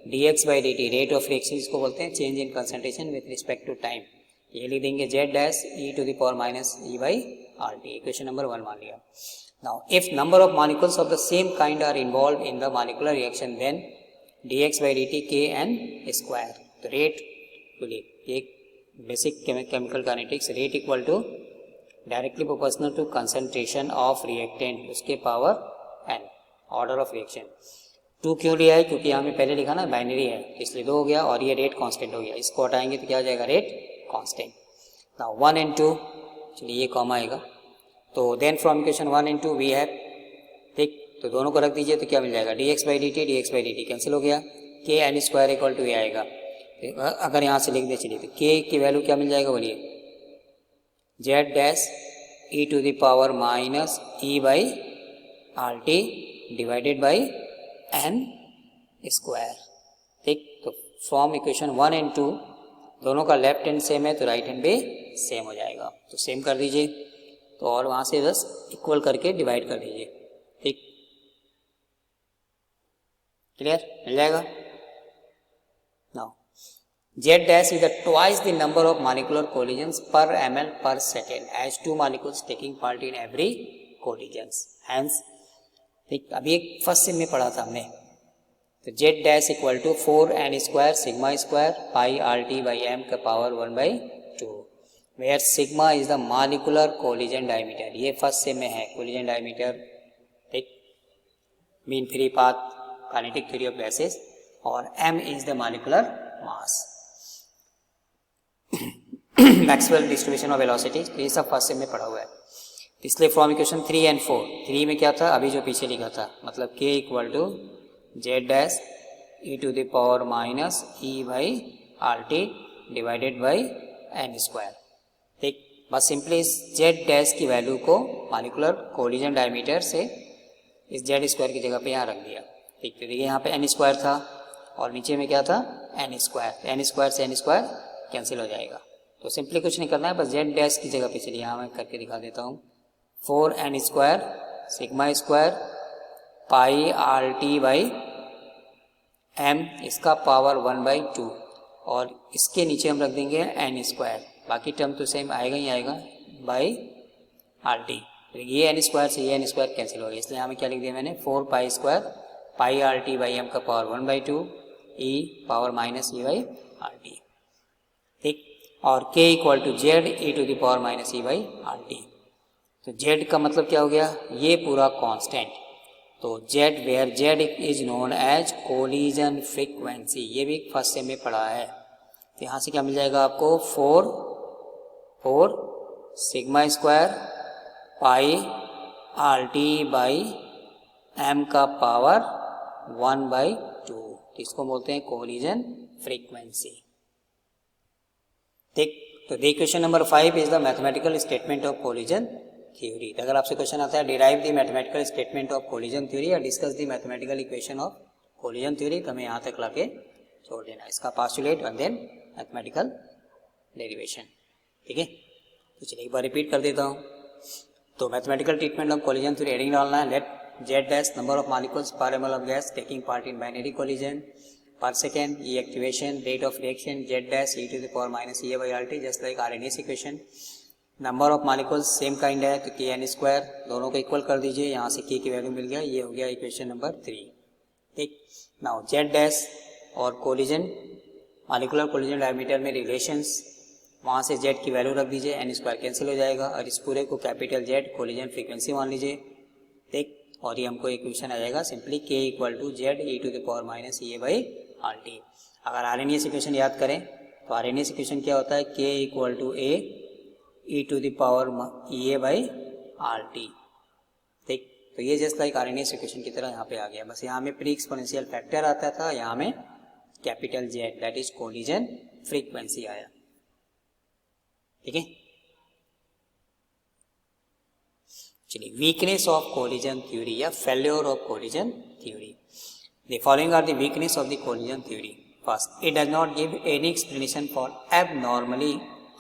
dx by dt, rate of reaction इसको बोलते हैं change in concentration with respect to time, ये लिख देंगे Z dash E to the power minus E by RT, equation number 1 मान लिया। Now if number of molecules of the same kind are involved in the molecular reaction, then dx by dt k n square, तो rate बोलिए एक basic chemical kinetics, rate equal to directly proportional to concentration of reactant उसके power n, order of reaction. 2 क्यों लिया है, क्योंकि यहाँ में पहले लिखा ना बाइनरी है, इसलिए 2 हो गया, और ये रेट कांस्टेंट हो गया, इसको हटाएंगे तो क्या हो जाएगा, रेट कांस्टेंट। नाउ 1 and 2, चलिए ये कॉमा आएगा, तो then from equation 1 and 2 we have, ठीक, तो दोनों को रख दीजिए तो क्या मिल जाएगा, dx by dt कैंसिल हो गया, k n square equal to ये आएगा। अगर यहाँ से लिख दे चलिए तो k की वैल्यू क्या मिल जाएगा, बोलिए z dash e to the power minus e by RT divided by n square, ठीक। तो फ्रॉम इक्वेशन 1 and 2 दोनों का लेफ्ट हैंड सेम है, तो राइट हैंड भी सेम हो जाएगा, तो सेम कर दीजिए, तो और वहाँ से बस इक्वल करके डिवाइड कर दीजिए, ठीक, क्लियर, मिल जाएगा। Now Z dash is the twice the number of molecular collisions per ml per second as 2 molecules taking part in every collisions, hence, ठीक, अभी एक फर्स्ट सेम में पढ़ा था हमने, तो Z dash equal to 4n square sigma square pi RT by m का power 1/2, where sigma is the molecular collision diameter, ये फर्स्ट सेम में है, कोलिजन डायमीटर, ठीक, mean free path, kinetic theory of gases, और m is the molecular mass, Maxwell distribution of velocity, तो ये सब first same में पढ़ा हुआ है। इसलिए फ्रॉम इक्वेशन 3 and 4, 3 में क्या था, अभी जो पीछे लिखा था, मतलब k equal to Z dash e to the power minus e by RT divided by n square, ठीक, बस सिंपली इस Z डैश की वैल्यू को मॉलिक्यूलर कोलिजन डायमीटर से इस Z स्क्वायर की जगह पे यहाँ रख दिया, ठीक, तो देखिए यहाँ पे n स्क्वायर था और नीचे में क्या था, n स्क्वायर, n स्क्वायर से n स्क्वायर कैंसिल हो जाएगा, तो सिंपली कुछ नहीं करना है, बस Z डैश की जगह पे, चलिए यहाँ मैं करके दिखा देता हूँ, 4n square sigma square pi RT by m इसका पावर 1/2, और इसके नीचे हम रख देंगे n स्क्वायर, बाकी टर्म तो सेम आएगा ही आएगा, बाई RT, ये n स्क्वायर से ये n स्क्वायर कैंसिल हो गया, इसलिए हमें क्या लिख दिया मैंने, 4 pi square pi RT by m का power 1/2 e power minus e by RT, ठीक, और k equal to Z e to the power minus e by RT, तो Z का मतलब क्या हो गया, ये पूरा कांस्टेंट, तो Z where Z is known as collision frequency, ये भी फर्स्ट सेम में पढ़ा है, तो यहाँ से क्या मिल जाएगा आपको, 4 sigma square pi RT by m का पावर 1/2, तो इसको बोलते हैं कोलिजन फ्रीक्वेंसी, ठीक। तो the equation number 5 is the mathematical statement of collision theory. अगर आपसे क्वेश्चन आता है derive the mathematical statement of collision theory या discuss the mathematical equation of collision theory, तो हमें यहाँ तक लाके छोड़ देना, इसका पास्टुलेट और देन मैथमेटिकल डेरिवेशन, ठीक है। तो चलिए एक बार रिपीट कर देता हूँ, तो mathematical treatment of collision theory heading डालना है, late Z dash number of molecules per ml of gas taking part in binary collision per second, E activation, rate of reaction Z dash e to the power minus EA by RT, just like RNA equation. Number of molecules same kind है तो kn square, दोनों को equal कर दीजिए, यहाँ से k की value मिल गया, ये हो गया इक्वेशन नंबर 3. ठीक, नाउ Z डैश और कोलिजन मालिकुलर कोलिजन डायमीटर में रिलेशंस, वहाँ से Z की वैल्यू रख दीजिए, n स्क्वायर कैंसिल हो जाएगा और इस पूरे को कैपिटल Z कोलिजन फ्रीक्वेंसी मान लीजिए. ठीक, और ये हमको इक्वेशन आ जाएगा simply k equal to Z E to the power minus A by are T. अगर आरएनए इक्वेशन याद करें तो आरएनए इक्वेशन क्या होता है, k equal to A E to the power A by are T. ठीक, तो ये जस्ट लाइक आरएनए इक्वेशन की तरह यहाँ पे आ गया, बस यहाँ में प्री एक्सपोनेंशियल फैक्टर आता था, यहाँ में capital Z that is collision frequency आया. ठीक है, चलिए वीकनेस ऑफ कोलिजन थ्योरी या failure of collision theory. The following are the weakness of the collision theory. First, it does not give any explanation for abnormally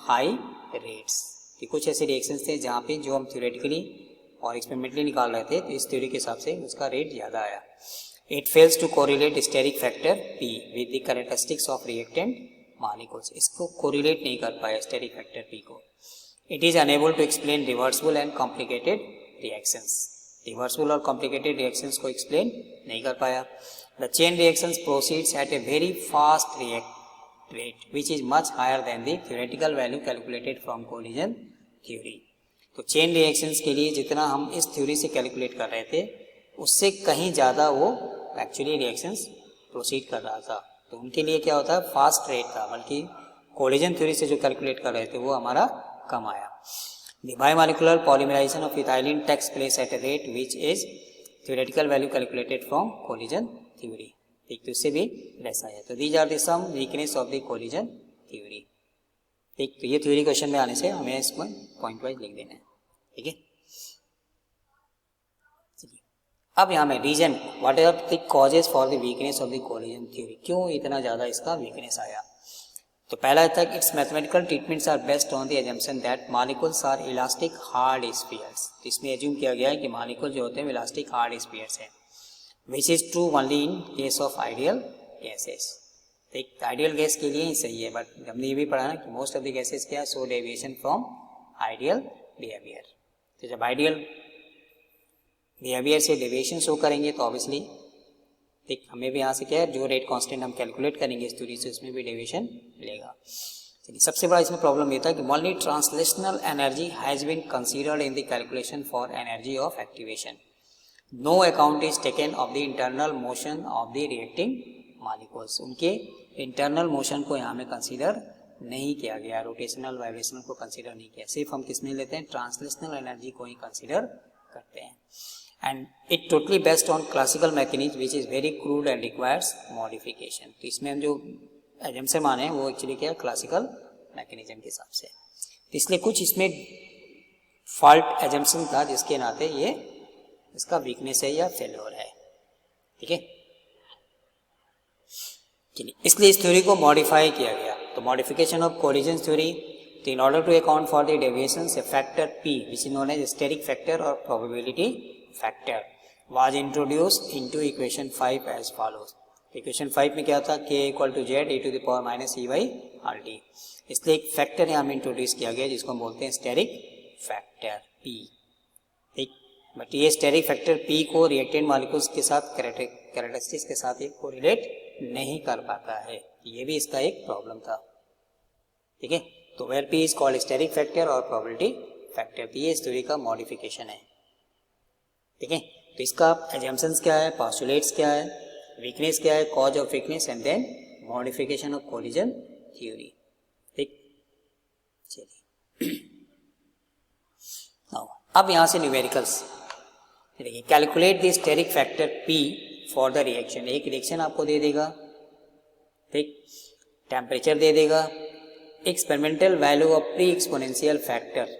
high rates. कि कुछ ऐसे reactions थे जहाँ पे जो हम थ्योरेटिकली और एक्सपेरिमेंटली निकाल रहे थे तो इस थ्योरी के हिसाब से उसका रेट ज़्यादा आया. It fails to correlate steric factor P with the characteristics of reactant molecules. इसको कोरिलेट नहीं कर पाया स्टेरिक फैक्टर P को. It is unable to explain reversible and complicated reactions. Reversible और कॉम्प्लिकेटेड रिएक्शंस को एक्सप्लेन नहीं कर पाया. The chain reactions proceeds at a very fast rate which is much higher than the theoretical value calculated from collision theory. तो chain reactions के लिए जितना हम इस थ्योरी से कैलकुलेट कर रहे थे उससे कहीं ज़्यादा वो एक्चुअली रिएक्शंस प्रोसीड कर रहा था. तो उनके लिए क्या होता है, फास्ट रेट था, बल्कि कोलिजन थ्योरी से जो कैलकुलेट कर रहे थे वो हमारा कम आया. The biomolecular polymerization of ethylene takes place at a rate which is theoretical value calculated from collision theory. ठीक, तो इससे भी ऐसा है. तो these are the some weakness of the collision theory. ठीक, तो ये थ्योरी क्वेश्चन में आने से हमें इसको पॉइंट वाइज लिख देना है. ठीक है, चलिए अब यहाँ में reason what are the causes for the weakness of the collision theory. क्यों इतना ज़्यादा इसका वीकनेस आया. तो पहला था कि its mathematical treatments are based on the assumption that molecules are elastic hard spheres. तो इसमें एज्यूम किया गया है कि मॉलिक्यूल जो होते हैं इलास्टिक हार्ड स्फीयर्स हैं, which is true only in case of ideal gases. एक आइडियल गैस के लिए ही सही है, बट हमने ये भी पढ़ा ना कि मोस्ट ऑफ द गैसेस क्या show deviation from ideal behaviour. तो जब आइडियल बिहेवियर से डेविएशन शो करेंगे तो ऑब्वियसली ठीक हमें भी यहाँ से क्या है, जो रेट कांस्टेंट हम कैलकुलेट करेंगे इस थ्योरी से उसमें भी डेविएशन मिलेगा. चलिए सबसे बड़ा इसमें प्रॉब्लम ये था कि only translational energy has been considered in the calculation for energy of activation. No account is taken of the internal motion of the reacting molecules. उनके इंटरनल मोशन को यहाँ में कंसीडर नहीं किया गया, रोटेशनल वाइब्रेशनल को कंसीडर नहीं किया, सिर्फ हम किस में लेते हैं, ट्रांसलेशनल एनर्जी को ही कंसीडर करते हैं. And it totally based on classical mechanism which is very crude and requires modification. तो इसमें हम जो एजम्पशन माने वो एक्चुअली क्या क्लासिकल मैकेनिज्म के हिसाब से, तो इसलिए कुछ इसमें फॉल्ट एजम्पशन था जिसके नाते ये इसका वीकनेस है या फेल्योर है. ठीक है, चलिए इसलिए इस थ्योरी को मॉडिफाई किया गया. तो मॉडिफिकेशन ऑफ कोलिजन थ्योरी, तो in order to account for the deviations a factor P which is known as steric factor और probability factor was introduced into equation 5 as follows. Equation 5 में क्या था, k equal to Z E to the power minus e by are t. इसलिए एक factor यहाँ में introduce किया गया जिसको हम बोलते हैं स्टेरिक फैक्टर P. ठीक, बट ये स्टेरिक फैक्टर P को रिएक्टेंट मॉलिक्यूल्स के साथ कैरेक्टरिस्टिक्स के साथ ये कोरिलेट नहीं कर पाता है. ये भी इसका एक प्रॉब्लम था. ठीक है, तो where P is called steric factor और प्रोबेबिलिटी फैक्टर, ये इस थ्योरी का मॉडिफिकेशन है. ठीक है, तो इसका एजम्पशंस क्या है, पोस्टुलेट्स क्या है, वीकनेस क्या है, cause of weakness and then modification of collision theory. ठीक, चलिए अब यहाँ से न्यूमेरिकल्स देखिए. Calculate the steric factor P for the reaction. एक रिएक्शन आपको दे देगा, ठीक, टेम्परेचर दे देगा, experimental value of pre exponential factor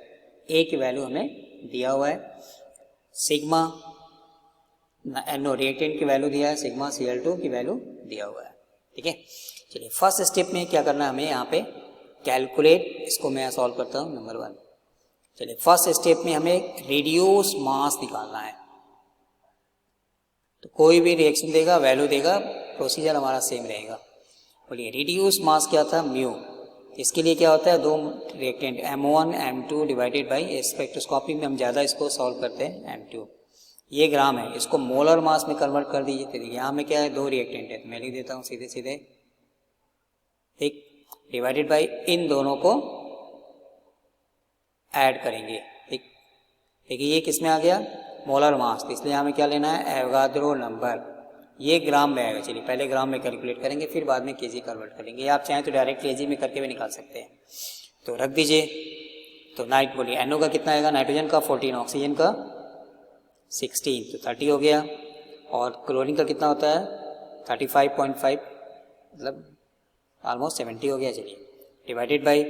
A की वैल्यू हमें दिया हुआ है, सिग्मा नो रिएक्टेंट की वैल्यू दिया है, सिग्मा Cl2 की वैल्यू दिया हुआ है. ठीक है, चलिए फर्स्ट स्टेप में क्या करना है हमें यहाँ पे कैलकुलेट, इसको मैं सॉल्व करता हूँ नंबर 1. चलिए फर्स्ट स्टेप में हमें रेडियस मास निकालना है. कोई भी रिएक्शन देगा, वैल्यू देगा, प्रोसीजर हमारा सेम रहेगा। बोलिए रिड्यूस मास क्या था, म्यू। इसके लिए क्या होता है, दो reactant M1 M2 divided by spectroscopy में हम ज़्यादा इसको सॉल्व करते हैं M2। ये ग्राम है, इसको मोलर मास में कन्वर्ट कर दीजिए। तो यहाँ में क्या है, दो रिएक्टेंट है, तो मैं लिख देता हूँ सीधे सीधे, ठीक, डिवाइडेड बाई इन दोनों को ऐड करेंगे, ठीक। देखिए ये किस में आ गया, मोलर मास, तो इसलिए हमें क्या लेना है, एवोगाद्रो नंबर। ये ग्राम में आएगा। चलिए पहले ग्राम में कैलकुलेट करेंगे, फिर बाद में केजी कन्वर्ट करेंगे। आप चाहें तो डायरेक्ट केजी में करके भी निकाल सकते हैं। तो रख दीजिए। तो नाइट बोलिए NO का कितना आएगा, नाइट्रोजन का 14, ऑक्सीजन का 16, तो 30 हो गया। और क्लोरीन का कितना होता है 35.5, मतलब ऑलमोस्ट 70 हो गया। चलिए डिवाइडेड बाई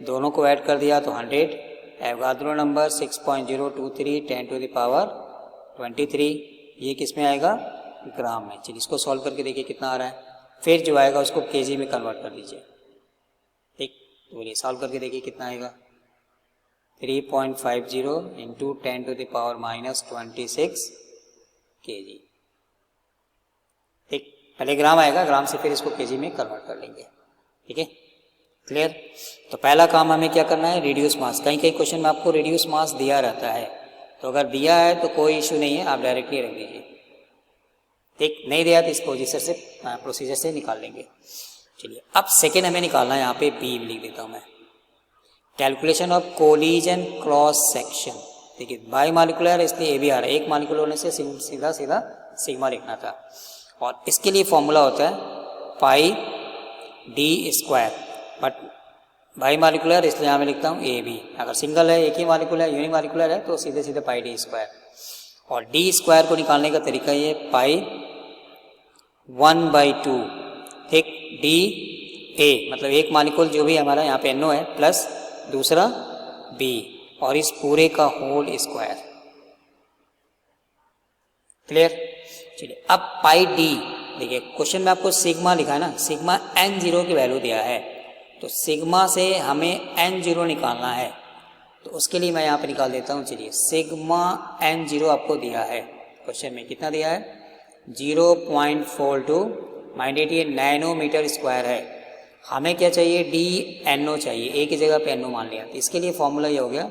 दोनों को ऐड कर दिया तो 100, Avogadro number 6.023 10 to the power 23। ये किस में आएगा, ग्राम में। चलिए इसको सॉल्व करके देखिए कितना आ रहा है, फिर जो आएगा उसको केजी में कन्वर्ट कर दीजिए, ठीक। तो बोलिए सॉल्व करके देखिए कितना आएगा, 3.50 into 10 to the power -26 KG, ठीक। पहले ग्राम आएगा, ग्राम से फिर इसको केजी में कन्वर्ट कर लेंगे, ठीक है, क्लियर। तो पहला काम हमें क्या करना है, रिड्यूस मास। कहीं कहीं क्वेश्चन में आपको रिड्यूस मास दिया रहता है, तो अगर दिया है तो कोई इशू नहीं है, आप डायरेक्टली रख दीजिए, ठीक। नहीं दिया तो इस प्रोसीजर से निकाल लेंगे। चलिए अब सेकेंड हमें निकालना है, यहाँ पे बी लिख देता हूँ मैं, calculation of collision cross section. देखिए बाई मालिकुलर इसलिए ए भी आ रहा है, एक मालिकुलर होने से सीधा सीधा सिग्मा लिखना था। और इसके लिए फॉर्मूला होता है pi d square, but by molecular इसलिए यहाँ मैं लिखता हूँ ए बी। अगर सिंगल है, एक ही मालिकुलर है, यूनि मालिकुलर है, तो सीधे सीधे पाई डी स्क्वायर। और डी स्क्वायर को निकालने का तरीका ये पाई 1/2, ठीक। डी ए मतलब एक मालिकुल जो भी हमारा यहाँ पे NO है प्लस दूसरा B, और इस पूरे का होल स्क्वायर, क्लियर। चलिए अब पाई डी, देखिए क्वेश्चन में आपको सिग्मा लिखा है ना, सिग्मा n0 की वैल्यू दिया है, तो सिग्मा से हमें n0 निकालना है। तो उसके लिए मैं यहाँ पे निकाल देता हूँ। चलिए सिग्मा n0 आपको दिया है क्वेश्चन में, कितना दिया है 0.42, माइंड ये नैनोमीटर स्क्वायर है। हमें क्या चाहिए, DNO चाहिए, ए की जगह पे NO मान लिया। तो इसके लिए फॉर्मूला ये हो गया,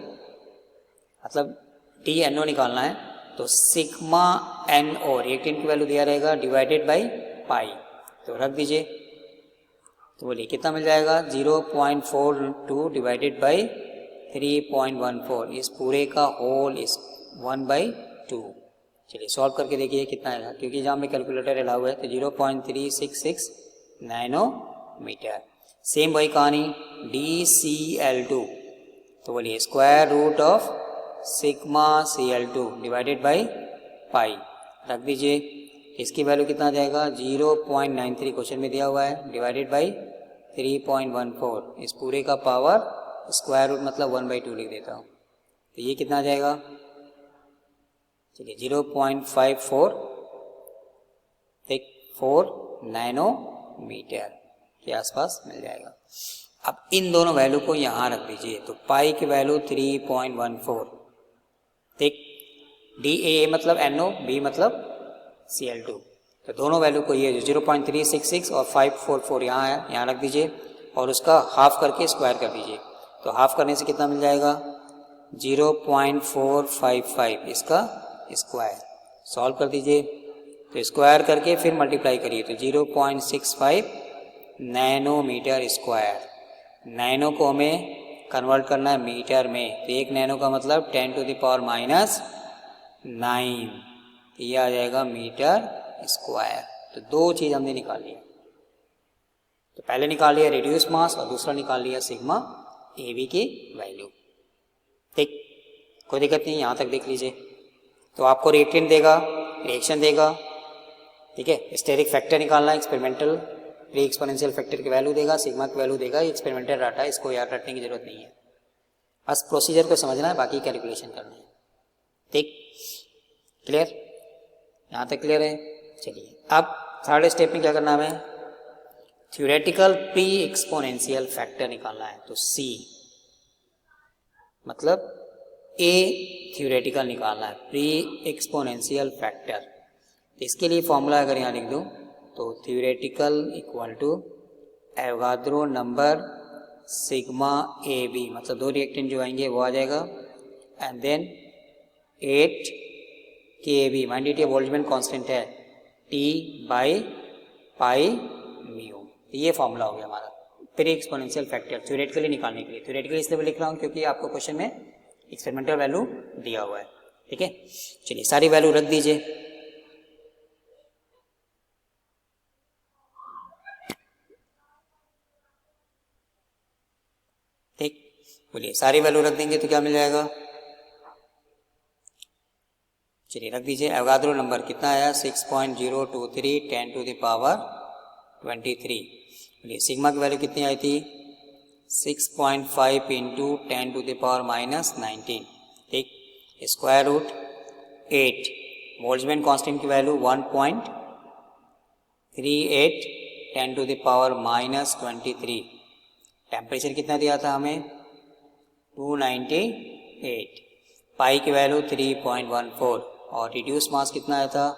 मतलब DNO निकालना है, तो सिग्मा NO रिएक्टेंट की वैल्यू दिया रहेगा डिवाइडेड बाई पाई, तो रख दीजिए। तो बोलिए कितना मिल जाएगा, 0.42 डिवाइडेड बाई 3.14, इस पूरे का होल इस 1/2। चलिए सॉल्व करके देखिए कितना आएगा, क्योंकि जहाँ में कैलकुलेटर अलाउ है, तो 0.366 नैनोमीटर। सेम वही कहानी DCl2, तो बोलिए square root of sigma Cl2 divided by pi, रख दीजिए। इसकी वैल्यू कितना आ जाएगा 0.93 क्वेश्चन में दिया हुआ है, डिवाइडेड बाई 3.14, इस पूरे का पावर स्क्वायर रूट मतलब 1/2 लिख देता हूँ। तो ये कितना आ जाएगा, चलिए 0.54 नैनोमीटर के आसपास मिल जाएगा। अब इन दोनों वैल्यू को यहाँ रख दीजिए, तो पाई की वैल्यू 3.14, ठीक। DA मतलब NO, B मतलब Cl2, तो दोनों वैल्यू को ये 0.366 और 544 यहाँ है, यहाँ रख दीजिए, और उसका हाफ करके स्क्वायर कर दीजिए। तो हाफ करने से कितना मिल जाएगा 0.455, इसका स्क्वायर। सॉल्व कर दीजिए, तो स्क्वायर करके फिर मल्टीप्लाई करिए, तो 0.65 नैनोमीटर स्क्वायर। नैनो को हमें कन्वर्ट करना है मीटर में, तो एक नैनो का मतलब 10 टू द पावर -9, ये आ जाएगा मीटर स्क्वायर। तो दो चीज़ हमने निकाल लिया, तो पहले निकाल लिया रिड्यूस मास और दूसरा निकाल लिया सिग्मा AB की वैल्यू, ठीक। कोई दिक्कत नहीं, यहाँ तक देख लीजिए। तो आपको रिएक्टेंट देगा, रिएक्शन देगा, ठीक है। स्टेरिक फैक्टर निकालना है, एक्सपेरिमेंटल प्री एक्सपोनेंशियल फैक्टर की वैल्यू देगा, सिग्मा की वैल्यू देगा। एक्सपेरिमेंटल डाटा है, इसको याद रखने की जरूरत नहीं है, बस प्रोसीजर को समझना है, बाकी कैलकुलेशन करना है, ठीक। क्लियर, यहाँ तक क्लियर है। चलिए अब थर्ड स्टेप में क्या करना है, हमें थ्योरेटिकल प्री एक्सपोनेंशियल फैक्टर निकालना है। तो C मतलब A थ्योरेटिकल निकालना है, प्री एक्सपोनेंशियल फैक्टर। तो इसके लिए फॉर्मूला अगर यहाँ लिख दूँ तो theoretical equal to Avogadro number sigma A B, मतलब दो रिएक्टेंट जो आएंगे वो आ जाएगा, एंड देन 8 के बी, मान लीजिए बोल्ट्जमैन कांस्टेंट है टी बाई पाई म्यू। ये फॉर्मूला हो गया हमारा प्री एक्सपोनेंशियल फैक्टर थ्योरेटिकली निकालने के लिए। थ्योरेटिकली इसलिए लिख रहा हूँ क्योंकि आपको क्वेश्चन में एक्सपेरिमेंटल वैल्यू दिया हुआ है। ठीक है, चलिए सारी वैल्यू रख दीजिए। ठीक, बोलिए सारी वैल्यू रख देंगे तो क्या मिल जाएगा? चलिए रख दीजिए। एवोगाद्रो नंबर कितना आया? 6.023 10 टू द पावर 23। बोलिए सिग्मा की वैल्यू कितनी आई थी? 6.5 इंटू 10 टू द पावर -19। ठीक, स्क्वायर रूट 8, बोल्ट्जमैन कांस्टेंट की value 1.38 10 to the power -23। Temperature कितना दिया था हमें? 298। पाई की वैल्यू 3.14 और रिड्यूस मास कितना आया था?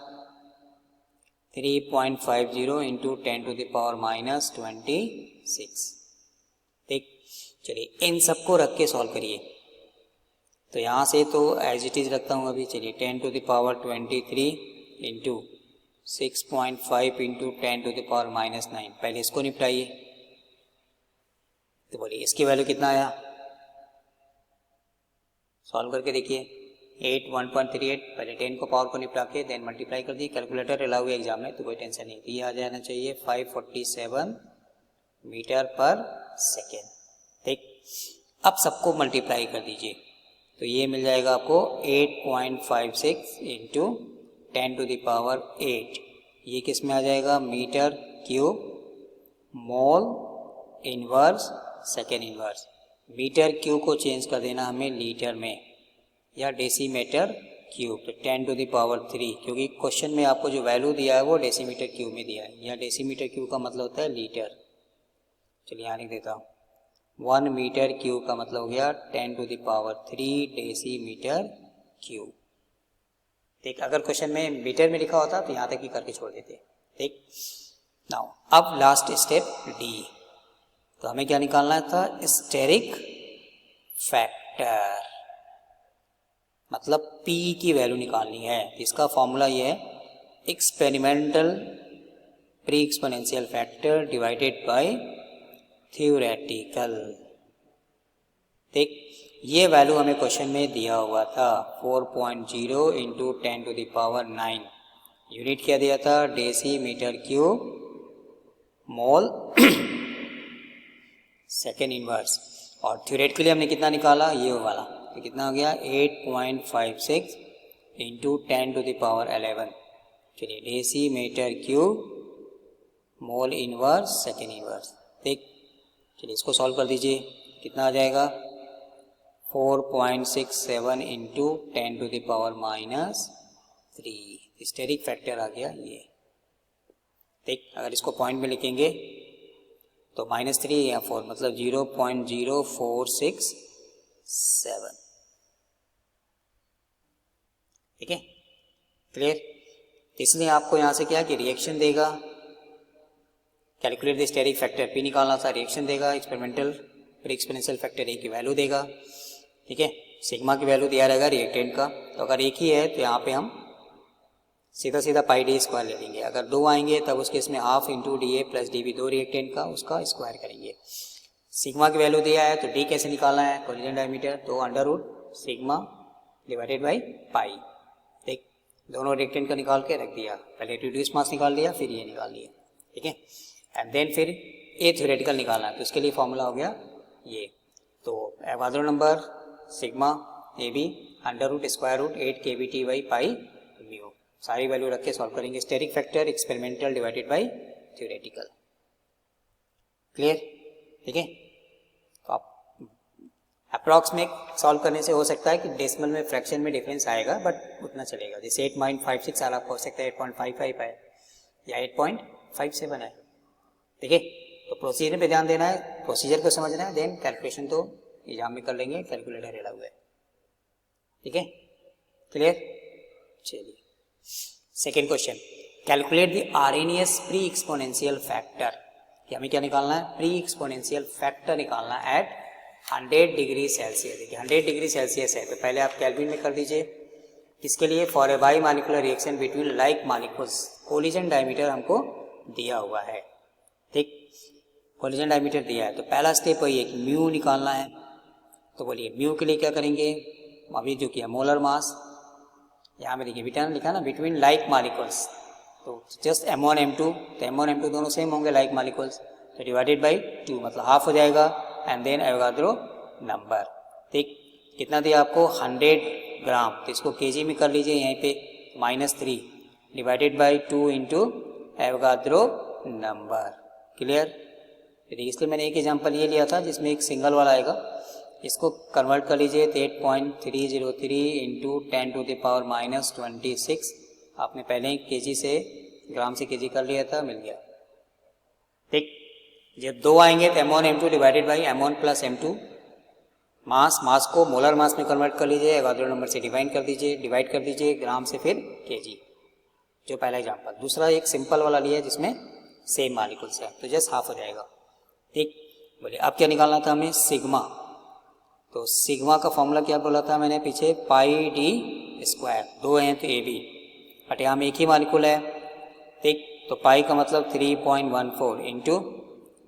3.50 इंटू 10 टू द पावर -26। ठीक, चलिए इन सबको रख के सॉल्व करिए। तो यहाँ से तो एज इट इज रखता हूँ अभी। चलिए 10 to the power 23 into 6.5 into 10 to the power -9, पहले इसको निपटाइए। तो बोलिए इसकी वैल्यू कितना आया? सॉल्व करके देखिए। 8 1.38, पहले 10 को पावर को निपटा के देन मल्टीप्लाई कर दी। कैलकुलेटर अलाउ है एग्जाम में तो कोई टेंशन नहीं, ये आ जाना चाहिए 547 मीटर पर सेकेंड। ठीक, अब सबको मल्टीप्लाई कर दीजिए तो ये मिल जाएगा आपको 8.56 इंटू 10 टू द पावर 8। ये किस में आ जाएगा? Metre cube mole inverse second inverse. Metre cube को चेंज कर देना हमें लीटर में या डेसीमीटर क्यूब, तो 10 टू द पावर 3, क्योंकि क्वेश्चन में आपको जो वैल्यू दिया है वो डेसीमीटर क्यूब में दिया है, या डेसीमीटर क्यूब का मतलब होता है लीटर। चलिए यहाँ लिख देता हूँ 1 मीटर क्यूब का मतलब हो गया 10 to the power 3 decimetre cube. ठीक, अगर क्वेश्चन में मीटर में लिखा होता तो यहाँ तक ही करके छोड़ देते। ठीक, नाउ अब लास्ट स्टेप डी, तो हमें क्या निकालना था? स्टेरिक फैक्टर, मतलब P की वैल्यू निकालनी है। इसका फॉर्मूला ये है experimental pre exponential factor divided by theoretical. ठीक, ये वैल्यू हमें क्वेश्चन में दिया हुआ था 4.0 into 10 to the power 9। Unit क्या दिया था? Decimetre cube mole second inverse. और थ्योरेटिकली हमने कितना निकाला? ये वाला, तो कितना हो गया? 8.56 इंटू 10 टू द पावर 11। चलिए decimetre cube mole inverse second inverse. ठीक, चलिए इसको सॉल्व कर दीजिए। कितना आ जाएगा? 4.67 into 10 to the power -3। Steric factor आ गया ये। ठीक, अगर इसको पॉइंट में लिखेंगे तो -3 या 4 मतलब 0.0467। ठीक है, क्लियर? इसलिए आपको यहाँ से क्या कि रिएक्शन देगा, calculate the steric factor P निकालना था, रिएक्शन देगा, experimental pre exponential factor A की वैल्यू देगा। ठीक है, सिग्मा की वैल्यू दिया रहेगा रिएक्टेंट का, तो अगर एक ही है तो यहाँ पे हम सीधा सीधा पाई डी स्क्वायर ले लेंगे। अगर दो आएंगे तब उसके इसमें half into D A plus D B, दो रिएक्टेंट का उसका स्क्वायर करेंगे। सिग्मा की वैल्यू दिया है तो डी कैसे निकालना है? कोलिजन डायमीटर, तो under root sigma divided by pi. ठीक, दोनों रिएक्टेंट का निकाल के रख दिया, पहले रिड्यूस मास निकाल लिया फिर ये निकाल लिया। ठीक है, एंड देन फिर ए थ्योरेटिकल निकालना है, तो इसके लिए फॉर्मूला हो गया ये। तो Avogadro number sigma A B under root square root 8 K B T by pi mu, सारी वैल्यू रख के सॉल्व करेंगे। Steric factor experimental divided by theoretical. Clear? ठीक है, तो आप अप्रॉक्स में सॉल्व करने से हो सकता है कि डेसिमल में फ्रैक्शन में डिफरेंस आएगा, बट उतना चलेगा। जैसे 8.56 साल आपको हो सकता है 8.55 है या 8.57 है। ठीक है, तो प्रोसीजर पे ध्यान देना है, प्रोसीजर को समझना है, देन कैलकुलेशन तो एग्जाम में कर लेंगे, कैलकुलेटर अलाउ है। ठीक है, क्लियर? चलिए second question, calculate the RNS pre exponential factor, कि हमें क्या निकालना है, प्री एक्सपोनेंशियल फैक्टर निकालना है एट 100 डिग्री सेल्सियस। देखिए 100 डिग्री सेल्सियस है तो पहले आप केल्विन में कर दीजिए। इसके लिए for a by molecular reaction between like molecules, collision diameter हमको दिया हुआ है, ठीक, कोलिजन डायमीटर दिया है। तो पहला स्टेप वही है कि म्यू निकालना है। तो बोलिए म्यू के लिए क्या करेंगे, अभी जो किया मोलर मास, यहाँ में देखिए बिटन लिखा ना, बिटवीन लाइक मालिक्यूल्स, तो जस्ट M1 M2, तो M1 M2 दोनों सेम होंगे लाइक मालिक्यूल्स, तो डिवाइडेड बाई 2 मतलब हाफ हो जाएगा, एंड देन एवोगाड्रो नंबर, ठीक, कितना दिया आपको 100 ग्राम, तो इसको केजी में कर लीजिए यहीं पे, -3 divided by 2 into Avogadro number, clear. देखिए इसलिए मैंने एक एग्जांपल ये लिया था जिसमें एक सिंगल वाला आएगा, इसको कन्वर्ट कर लीजिए तो 8.303 इंटू 10⁻26, आपने पहले ही केजी से ग्राम से केजी कर लिया था, मिल गया, ठीक। जब 2 आएंगे तो M1 M2 divided by M1 plus M2, मास को मोलर मास में कन्वर्ट कर लीजिए, एवोगाड्रो नंबर से डिवाइड कर दीजिए ग्राम से फिर केजी, जो पहला एग्जांपल। दूसरा एक सिंपल वाला लिया है जिसमें सेम मालिक्यूल्स है, तो जस्ट हाफ हो जाएगा, ठीक। बोलिए अब क्या निकालना था हमें, सिग्मा। तो सिग्मा का फॉर्मूला क्या बोला था मैंने पीछे, पाई डी स्क्वायर, 2 हैं तो AB, बट यहाँ में एक ही मालिक्यूल है, ठीक। तो पाई का मतलब 3.14 इंटू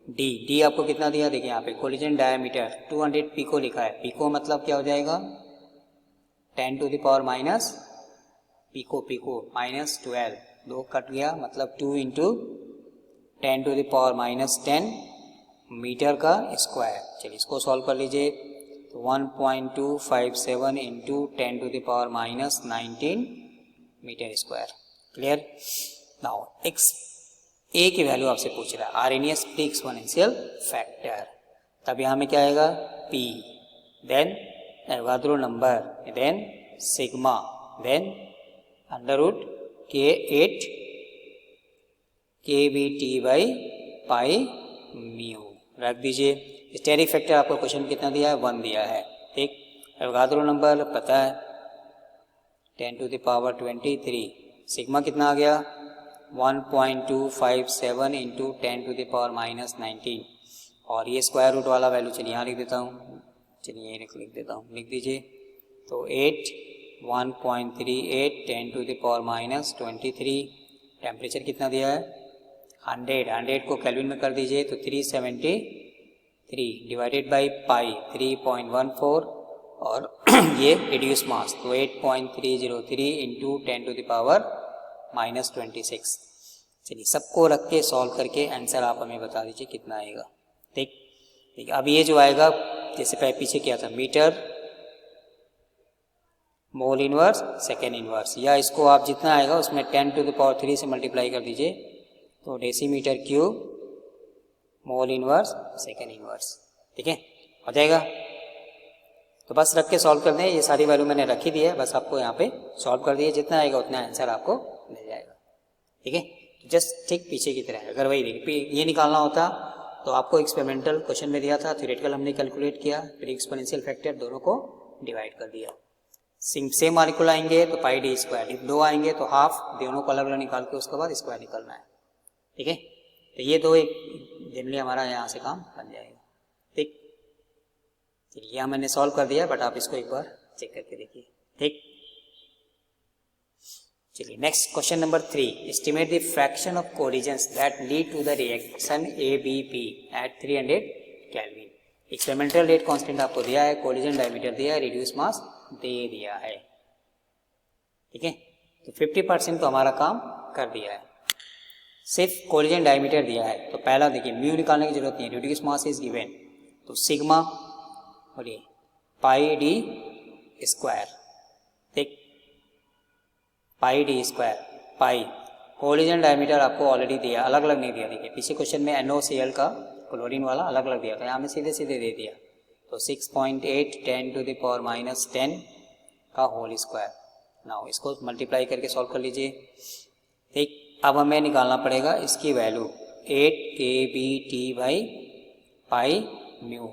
डी आपको कितना दिया, देखिए यहाँ पे कोलिजन डायमीटर 200 पिको लिखा है, पिको मतलब क्या हो जाएगा 10⁻⁻, पिको -12, 2 कट गया मतलब 2 इंटू 10⁻⁻10 मीटर का स्क्वायर। चलिए इसको सॉल्व कर लीजिए, तो 1.257 into 10⁻⁻19 metre square, clear. Now A की वैल्यू आपसे पूछ रहा है, आरएनएस प्री एक्सपोनेंशियल फैक्टर, तब यहाँ में क्या आएगा P, then Avogadro number, then sigma, then under root K8 KBT by pi mu, रख दीजिए। स्टेरिक फैक्टर आपको क्वेश्चन में कितना दिया है, 1 दिया है, ठीक। एवोगाड्रो नंबर पता है 10⁻23, सिग्मा कितना आ गया 1.257 इंटू 10⁻⁻19, और ये स्क्वायर रूट वाला वैल्यू चलिए यहाँ लिख देता हूँ, चलिए ये लिख देता हूँ, लिख दीजिए। तो 1.38 10⁻23, टेम्परेचर कितना दिया है 100 को केल्विन में कर दीजिए तो 373 डिवाइडेड बाई पाई 3.14, और ये रिड्यूस मास तो 8.303 इंटू 10⁻⁻26। चलिए सबको रख के सॉल्व करके आंसर आप हमें बता दीजिए कितना आएगा, ठीक। ठीक, अब ये जो आएगा जैसे पीछे क्या था, metre mole inverse second inverse, या इसको आप जितना आएगा उसमें 10⁻³ से मल्टीप्लाई कर दीजिए, तो decimetre cube mole inverse second inverse, ठीक है, हो जाएगा। तो बस रख के सॉल्व कर दें, ये सारी वैल्यू मैंने रखी दी है, बस आपको यहाँ पे सॉल्व कर दिए, जितना आएगा उतना आंसर आपको मिल जाएगा, ठीक है। जस्ट ठीक पीछे की तरह, अगर वही देखिए ये निकालना होता तो आपको एक्सपेरिमेंटल क्वेश्चन में दिया था, थ्योरेटिकल हमने कैलकुलेट किया, फिर एक्सपोनेंशियल फैक्टर दोनों को डिवाइड कर दिया। सेम मालिक्यूल आएंगे तो पाई डी स्क्वायर, इफ 2 आएंगे तो हाफ, दोनों को अलग अलग निकाल के उसके बाद स्क्वायर निकालना है, ठीक है। तो ये दो एक जनरली हमारा यहाँ से काम बन जाएगा, ठीक। चलिए यहाँ मैंने सॉल्व कर दिया, बट आप इसको एक बार चेक करके देखिए, ठीक। चलिए next question number 3, estimate the fraction of collisions that lead to the reaction ABP at 300 Kelvin. Experimental rate constant आपको दिया है, कोलिजन डायमीटर दिया है, रिड्यूस मास दे दिया है, ठीक है। तो 50% तो हमारा काम कर दिया है, सिर्फ कोलिजन डायमीटर दिया है। तो पहला देखिए म्यू निकालने की जरूरत नहीं है, रिड्यूस मास इज गिवन, तो सिग्मा बोलिए पाई डी स्क्वायर, ठीक, पाई डी स्क्वायर, पाई कोलिजन डायमीटर आपको ऑलरेडी दिया, अलग अलग नहीं दिया, देखिए पीछे क्वेश्चन में NOCl का क्लोरीन वाला अलग अलग दिया था, यहाँ में सीधे सीधे दे दिया, तो 6.8 10⁻⁻10 का होल स्क्वायर। नाउ इसको मल्टीप्लाई करके सॉल्व कर लीजिए, ठीक। अब हमें निकालना पड़ेगा इसकी value 8 KBT by pi mu,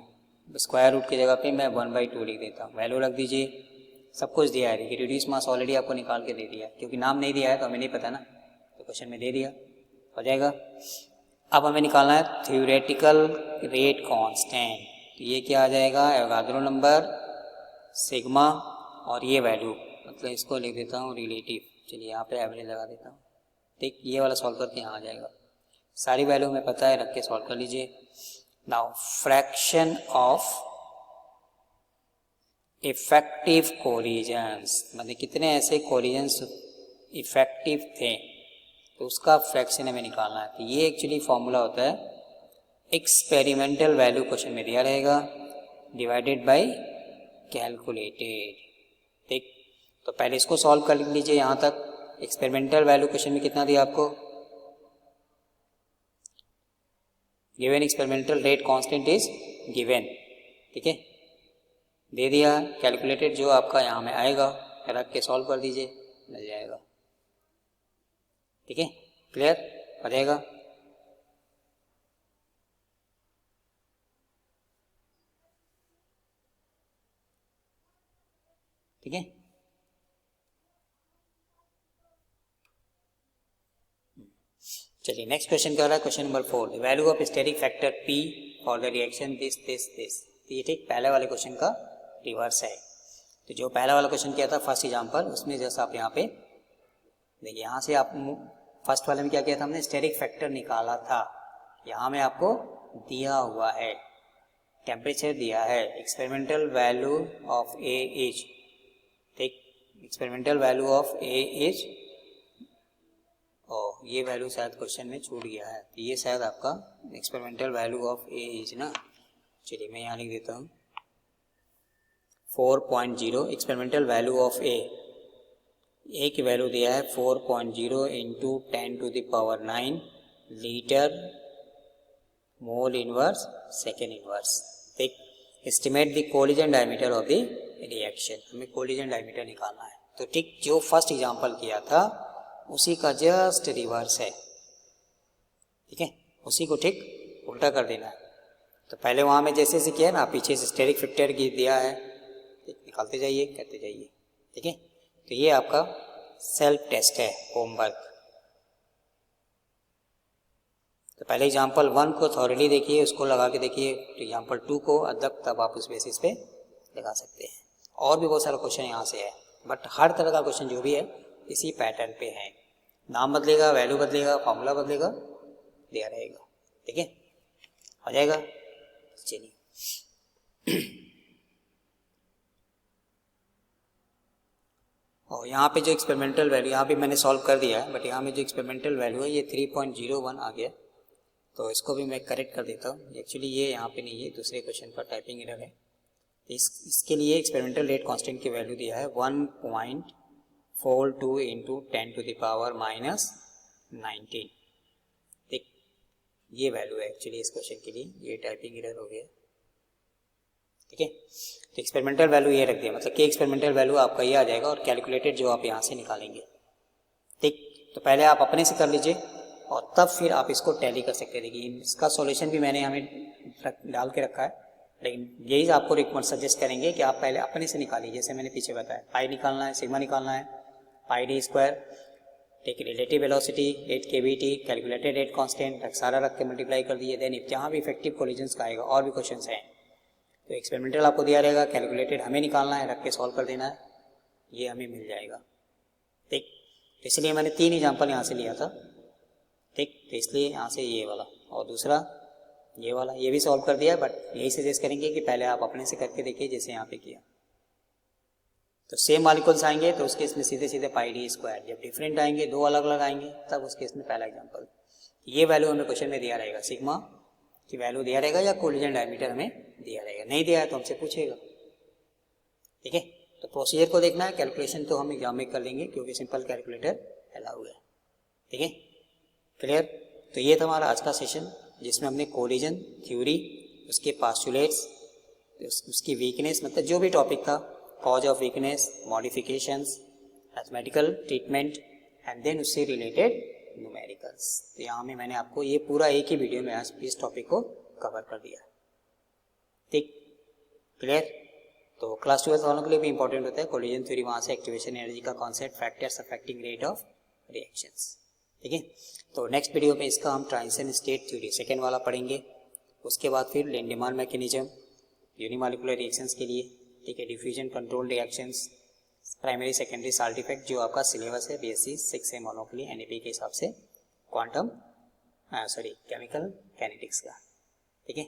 square root की जगह पे मैं 1/2 लिख देता हूँ, वैल्यू रख दीजिए सब कुछ दिया है। देखिए रिड्यूस मास ऑलरेडी आपको निकाल के दे दिया, क्योंकि नाम नहीं दिया है तो हमें नहीं पता ना, तो क्वेश्चन में दे दिया, हो जाएगा। अब हमें निकालना है थ्योरेटिकल रेट कांस्टेंट, तो ये क्या आ जाएगा, एवोगाड्रो नंबर, सिग्मा और ये वैल्यू, मतलब इसको लिख देता हूँ रिलेटिव, चलिए यहाँ पे एवरेज लगा देता हूँ। ठीक, ये वाला सॉल्व करके यहाँ आ जाएगा, सारी वैल्यू हमें पता है, रख के सॉल्व कर लीजिए। Now fraction of effective collisions, मतलब कितने ऐसे कोलिजन्स इफेक्टिव थे, तो उसका फ्रैक्शन हमें निकालना है। तो ये एक्चुअली फॉर्मूला होता है एक्सपेरिमेंटल वैल्यू, क्वेश्चन में दिया रहेगा, डिवाइडेड बाय कैलकुलेटेड। ठीक, तो पहले इसको सॉल्व कर लीजिए यहाँ तक। एक्सपेरिमेंटल वैल्यू क्वेश्चन में कितना दिया आपको, given experimental rate constant is given, ठीक है, दे दिया। कैलकुलेटेड जो आपका यहाँ में आएगा, रख के सॉल्व कर दीजिए, मिल जाएगा। ठीक है, क्लियर हो जाएगा। ठीक है, चलिए नेक्स्ट क्वेश्चन क्या रहा है, question number 4, value of steric factor P for the reaction this this this. तो ये ठीक पहले वाले क्वेश्चन का रिवर्स है। तो जो पहला वाला क्वेश्चन किया था फर्स्ट एग्जाम्पल, उसमें जैसा आप यहाँ पे देखिए, यहाँ से आप फर्स्ट वाले में क्या किया था हमने, स्टेरिक फैक्टर निकाला था। यहाँ में आपको दिया हुआ है, टेम्परेचर दिया है, experimental value of A is, ठीक, experimental value of A is, और ये वैल्यू शायद क्वेश्चन में छूट गया है, तो ये शायद आपका experimental value of A is ना, चलिए मैं यहाँ लिख देता हूँ 4.0 एक्सपेरिमेंटल वैल्यू ऑफ ए की वैल्यू दिया है 4.0 इंटू 10⁻⁹ litre mole inverse second inverse. ठीक, estimate the collision diameter of the reaction, हमें कोलिजन डायमीटर निकालना है। तो ठीक जो फर्स्ट एग्जांपल किया था उसी का जस्ट रिवर्स है, ठीक है, उसी को ठीक उल्टा कर देना है। तो पहले वहाँ में जैसे किया ना, पीछे से स्टेरिक फैक्टर की दिया है, निकालते जाइए, करते जाइए, ठीक है। तो ये आपका सेल्फ टेस्ट है, होमवर्क। तो पहले एग्जाम्पल 1 को थॉरली देखिए, उसको लगा के देखिए, तो एग्जाम्पल 2 को अदब तब आप उस बेसिस पे लगा सकते हैं। और भी बहुत सारा क्वेश्चन यहाँ से है, बट हर तरह का क्वेश्चन जो भी है इसी पैटर्न पे है, नाम बदलेगा, वैल्यू बदलेगा, फॉर्मूला बदलेगा, दिया रहेगा, ठीक है, हो जाएगा। चलिए और यहाँ पे जो एक्सपेरिमेंटल वैल्यू, यहाँ पे मैंने सॉल्व कर दिया है, बट यहाँ में जो एक्सपेरिमेंटल वैल्यू है ये 3.01 आ गया, तो इसको भी मैं करेक्ट कर देता हूँ। एक्चुअली ये यहाँ पे नहीं है, दूसरे क्वेश्चन पर टाइपिंग एरर है। इसके लिए एक्सपेरिमेंटल रेट कांस्टेंट की वैल्यू दिया है 1.42 इंटू 10⁻⁻19। ठीक, ये वैल्यू है एक्चुअली इस क्वेश्चन के लिए, ये टाइपिंग एरर हो गया, ठीक है। तो एक्सपेरिमेंटल वैल्यू ये रख दिया, मतलब कि एक्सपेरिमेंटल वैल्यू आपका ये आ जाएगा, और कैलकुलेटेड जो आप यहाँ से निकालेंगे। ठीक, तो पहले आप अपने से कर लीजिए और तब फिर आप इसको टैली कर सकते हैं। देखिए इसका सॉल्यूशन भी मैंने हमें डाल के रखा है, लेकिन यही आपको रिकमेंड सजेस्ट करेंगे कि आप पहले अपने से निकालिए, जैसे मैंने पीछे बताया, पाई निकालना है, सिग्मा निकालना है, पाई डी स्क्वायर, ठीक, relative velocity, rate KVT, calculated rate constant, सारा रख के मल्टीप्लाई कर दिए। देन जहाँ भी इफेक्टिव कोलिजन्स का आएगा, और भी क्वेश्चन हैं, तो एक्सपेरिमेंटल आपको दिया रहेगा, कैलकुलेटेड हमें निकालना है, रख के सॉल्व कर देना है, ये हमें मिल जाएगा। ठीक, तो इसलिए मैंने 3 एग्जाम्पल यहाँ से लिया था। ठीक, तो इसलिए यहाँ से ये वाला और दूसरा ये वाला, ये भी सॉल्व कर दिया, बट यही सजेस्ट करेंगे कि पहले आप अपने से करके देखिए, जैसे यहाँ पे किया। तो सेम मॉलिक्यूल्स आएंगे तो उस केस में सीधे सीधे पाई डी स्क्वायर, जब डिफरेंट आएंगे, 2 अलग अलग आएंगे, तब उस केस में पहला एग्जाम्पल, ये वैल्यू हमें क्वेश्चन में दिया रहेगा, सिग्मा की वैल्यू दिया रहेगा, या कोलिजन डायमीटर हमें दिया रहेगा। नहीं दिया है तो हमसे पूछेगा, ठीक है। तो प्रोसीजर को देखना है, कैलकुलेशन तो हम एग्जाम में कर लेंगे क्योंकि सिंपल कैलकुलेटर अलाउ है, ठीक है, क्लियर। तो ये था हमारा आज का सेशन, जिसमें हमने कोलिजन थ्योरी, उसके पास्टुलेट्स, उसकी वीकनेस, मतलब जो भी टॉपिक था, cause of weakness, modifications, mathematical treatment, and then उससे रिलेटेड न्यूमेरिकल्स। तो यहाँ में मैंने आपको ये पूरा एक ही वीडियो में आज इस टॉपिक को कवर कर दिया, ठीक, क्लियर। तो क्लास 12 वालों के लिए भी इंपॉर्टेंट होता है कोलिजन थ्योरी, वहाँ से एक्टिवेशन एनर्जी का concept, factors affecting rate of reactions. ठीक है, तो नेक्स्ट वीडियो में इसका हम ट्रांजिशन स्टेट थ्योरी सेकेंड वाला पढ़ेंगे। उसके बाद फिर लेंड-डिमांड मैकेनिज्म यूनिमॉलिक्यूलर रिएक्शंस के लिए, ठीक है, diffusion control reactions, primary secondary salt effect, जो आपका सिलेबस है बीएससी 6 वालों के लिए एनईपी के हिसाब से, क्वांटम केमिकल कैनेटिक्स का। ठीक है,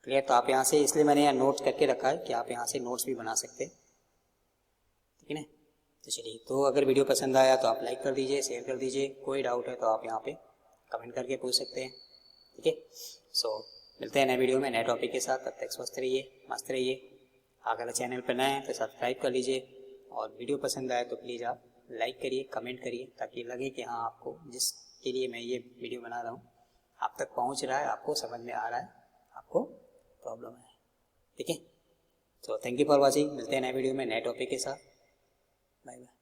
क्लियर। तो आप यहाँ से, इसलिए मैंने यहाँ नोट्स करके रखा है कि आप यहाँ से नोट्स भी बना सकते हैं। ठीक है ना, तो चलिए, तो अगर वीडियो पसंद आया तो आप लाइक कर दीजिए, शेयर कर दीजिए, कोई डाउट है तो आप यहाँ पे कमेंट करके पूछ सकते हैं। ठीक है, सो मिलते हैं नए वीडियो में नए टॉपिक के साथ। तब तक स्वस्थ रहिए, मस्त रहिए। अगर चैनल पर नए हैं तो सब्सक्राइब कर लीजिए, और वीडियो पसंद आए तो प्लीज़ आप लाइक करिए, कमेंट करिए, ताकि लगे कि हाँ आपको जिसके लिए मैं ये वीडियो बना रहा हूँ आप तक पहुँच रहा है, आपको समझ में आ रहा है, आपको प्रॉब्लम है। ठीक है, तो थैंक यू फॉर वॉचिंग। मिलते हैं नए वीडियो में नए टॉपिक के साथ। Bye bye.